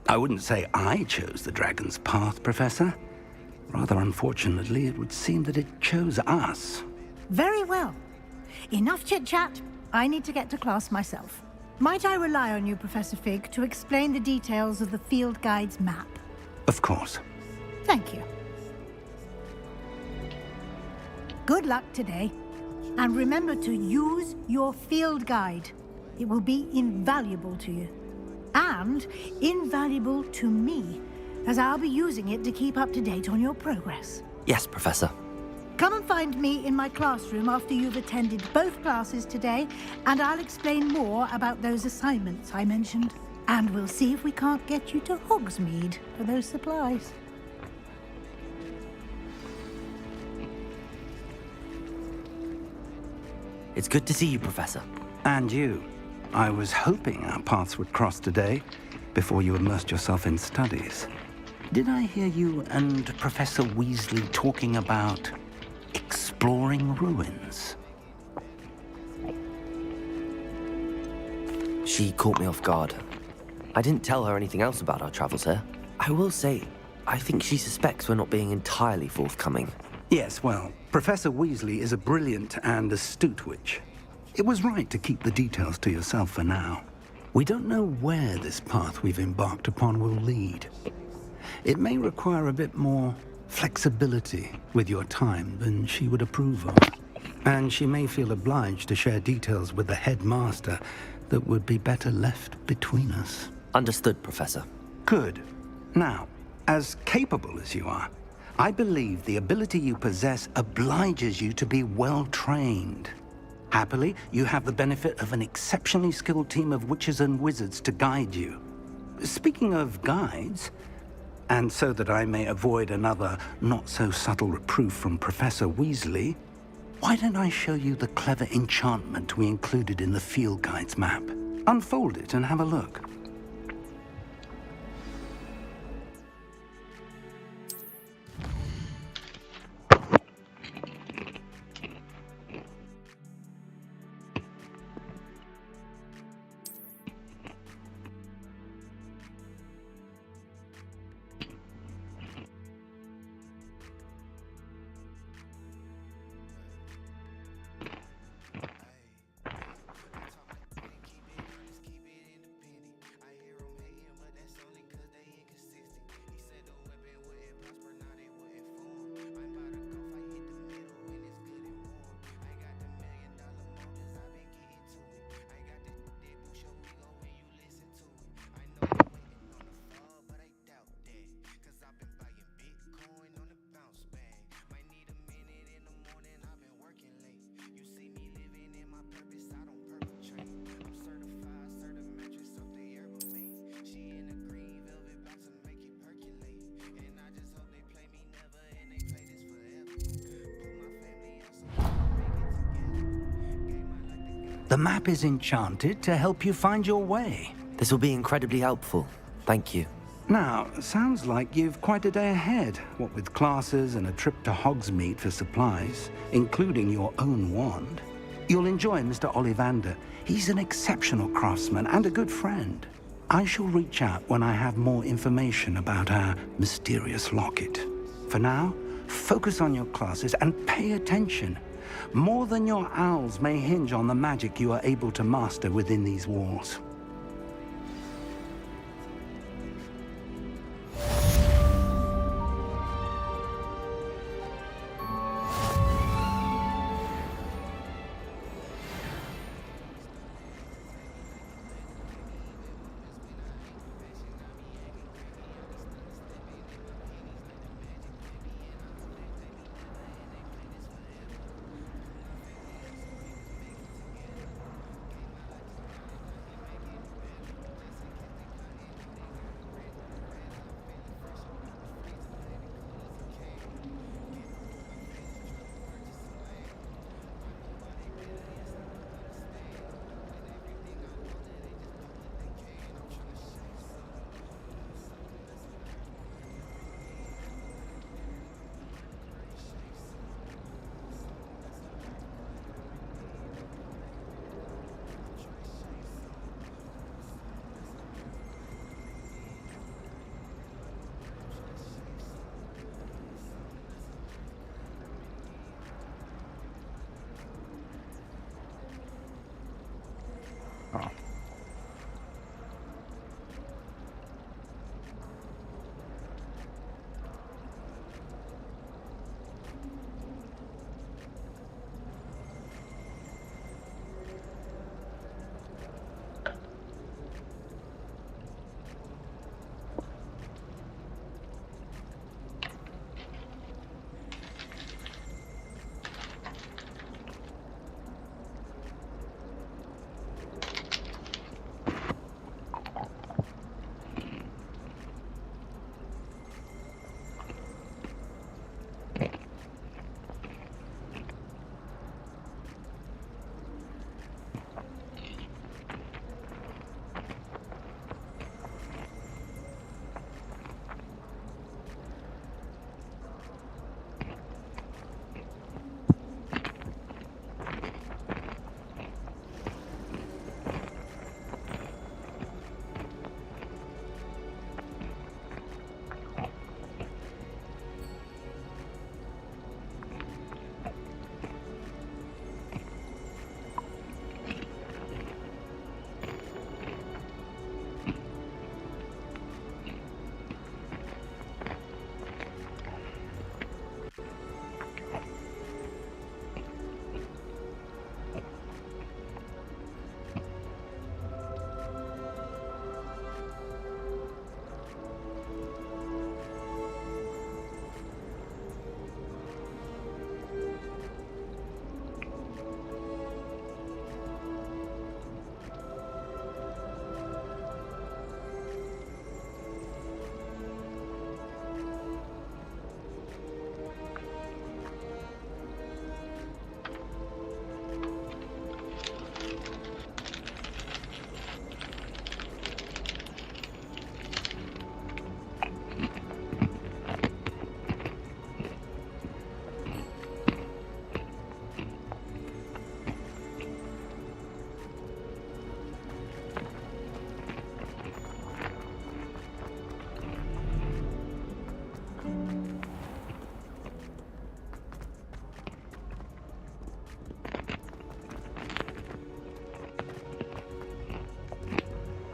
I wouldn't say I chose the dragon's path, Professor. Rather unfortunately, it would seem that it chose us. Very well. Enough chit-chat. I need to get to class myself. Might I rely on you, Professor Fig, to explain the details of the field guide's map? Of course. Thank you. Good luck today. And remember to use your field guide. It will be invaluable to you. And invaluable to me, as I'll be using it to keep up to date on your progress. Yes, Professor. Come and find me in my classroom after you've attended both classes today, and I'll explain more about those assignments I mentioned. And we'll see if we can't get you to Hogsmeade for those supplies. It's good to see you, Professor. And you. I was hoping our paths would cross today, before you immersed yourself in studies. Did I hear you and Professor Weasley talking about exploring ruins? She caught me off guard. I didn't tell her anything else about our travels here. I will say, I think she suspects we're not being entirely forthcoming. Yes, well, Professor Weasley is a brilliant and astute witch. It was right to keep the details to yourself for now. We don't know where this path we've embarked upon will lead. It may require a bit more flexibility with your time than she would approve of. And she may feel obliged to share details with the headmaster that would be better left between us. Understood, Professor. Good. Now, as capable as you are, I believe the ability you possess obliges you to be well-trained. Happily, you have the benefit of an exceptionally skilled team of witches and wizards to guide you. Speaking of guides, and so that I may avoid another not-so-subtle reproof from Professor Weasley, why don't I show you the clever enchantment we included in the field guide's map? Unfold it and have a look. The map is enchanted to help you find your way. This will be incredibly helpful. Thank you. Now, sounds like you've quite a day ahead, what with classes and a trip to Hogsmeade for supplies, including your own wand. You'll enjoy Mr. Ollivander. He's an exceptional craftsman and a good friend. I shall reach out when I have more information about our mysterious locket. For now, focus on your classes and pay attention. More than your owls may hinge on the magic you are able to master within these walls.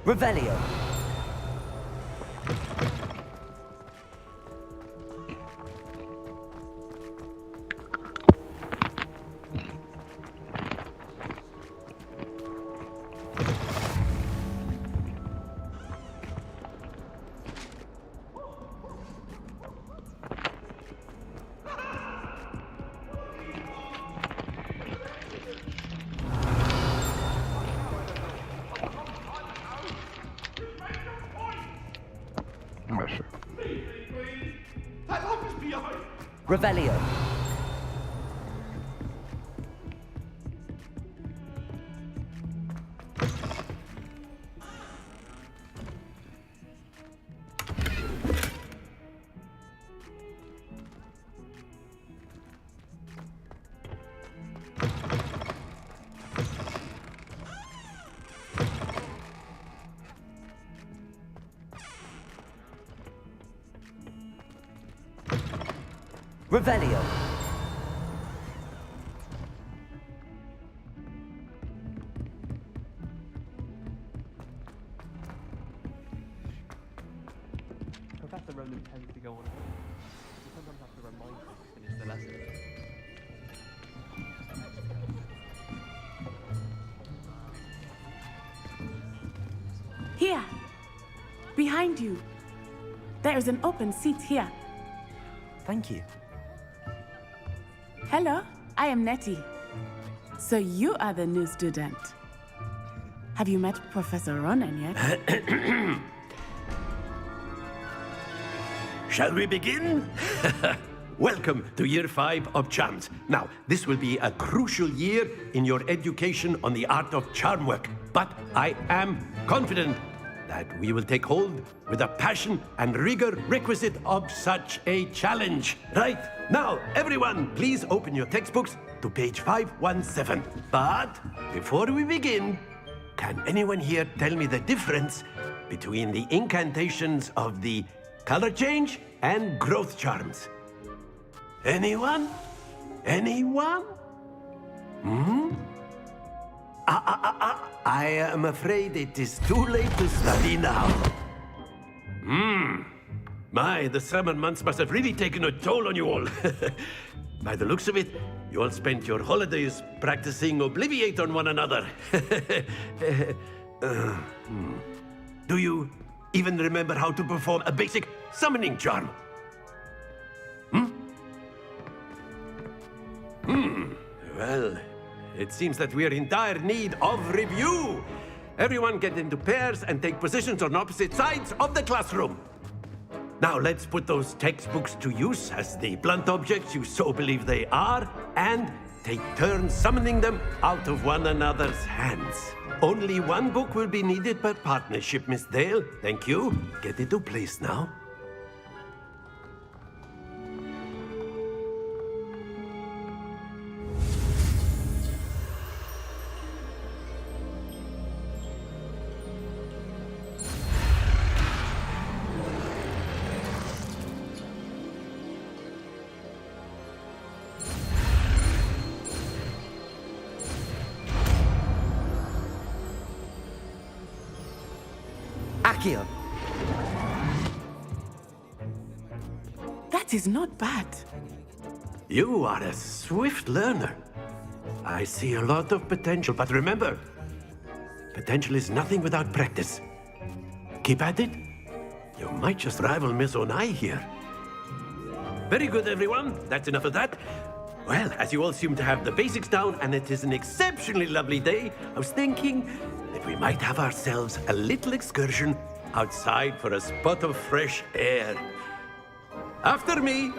Revelio. Revelio. What? Revelio. Professor Roland tends to go on. You sometimes have to remind him to finish the lesson. Here. Behind you. There is an open seat here. Thank you. Hello, I am Nettie. So you are the new student. Have you met Professor Ronan yet? Shall we begin? Welcome to Year 5 of Charms. Now, this will be a crucial year in your education on the art of charm work. But I am confident that we will take hold with the passion and rigor requisite of such a challenge. Right, now, everyone, please open your textbooks to page 517. But before we begin, can anyone here tell me the difference between the incantations of the color change and growth charms? Anyone? Anyone? I am afraid it is too late to study now. My, the summer months must have really taken a toll on you all. By the looks of it, you all spent your holidays practicing Obliviate on one another. Do you even remember how to perform a basic summoning charm? Well, it seems that we are in dire need of review. Everyone get into pairs and take positions on opposite sides of the classroom. Now let's put those textbooks to use as the blunt objects you so believe they are, and take turns summoning them out of one another's hands. Only one book will be needed per partnership, Miss Dale. Thank you. Get into place now. Accio. That is not bad. You are a swift learner. I see a lot of potential, but remember, potential is nothing without practice. Keep at it. You might just rival Miss Onai here. Very good, everyone. That's enough of that. Well, as you all seem to have the basics down, and it is an exceptionally lovely day, I was thinking that we might have ourselves a little excursion outside for a spot of fresh air. After me.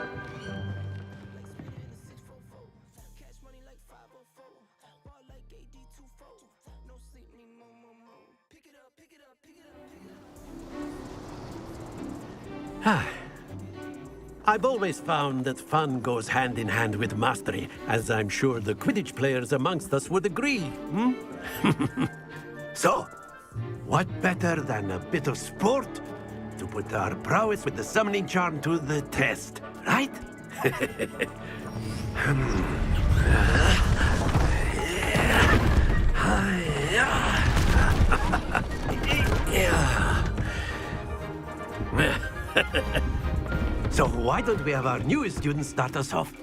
I've always found that fun goes hand in hand with mastery, as I'm sure the Quidditch players amongst us would agree. So, what better than a bit of sport to put our prowess with the summoning charm to the test, right? So why don't we have our newest student start us off?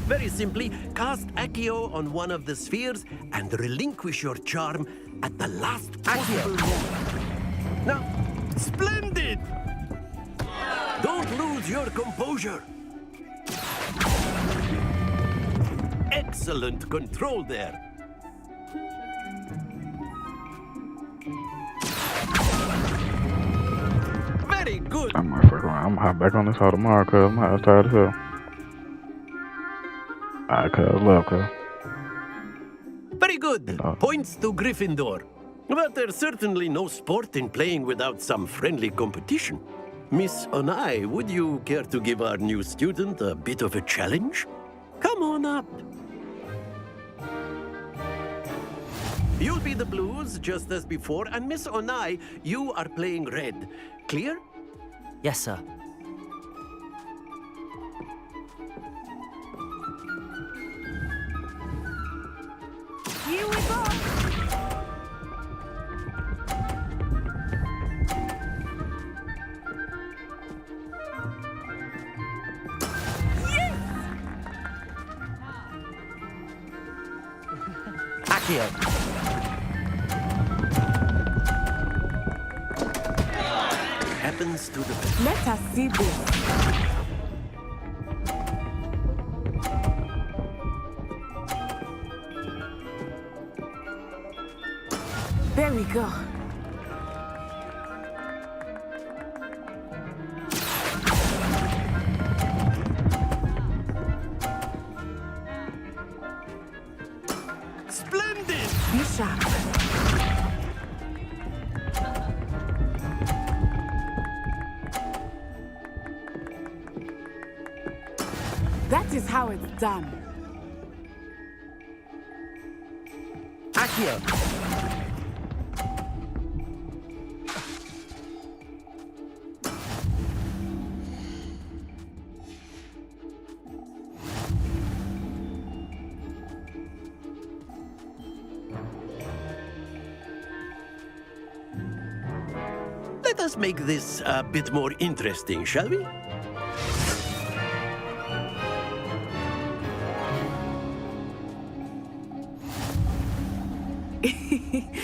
Very simply, cast Accio on one of the spheres and relinquish your charm at the last possible moment. Now, splendid! Don't lose your composure. Excellent control there. Very good. I might fuck around. I'm gonna hop back on this hole tomorrow, cuz I'm tired as hell. Alright, cuz, love, cuz. Very good. Points to Gryffindor. But there's certainly no sport in playing without some friendly competition. Miss Onai, would you care to give our new student a bit of a challenge? Come on up. You'll be the blues, just as before, and Miss Onai, you are playing red. Clear? Yes, sir. Here we go! Accio. Happens to the best. Let us see this. There we go. Splendid! Be sharp. That is how it's done. Accio. Let us make this a bit more interesting, shall we?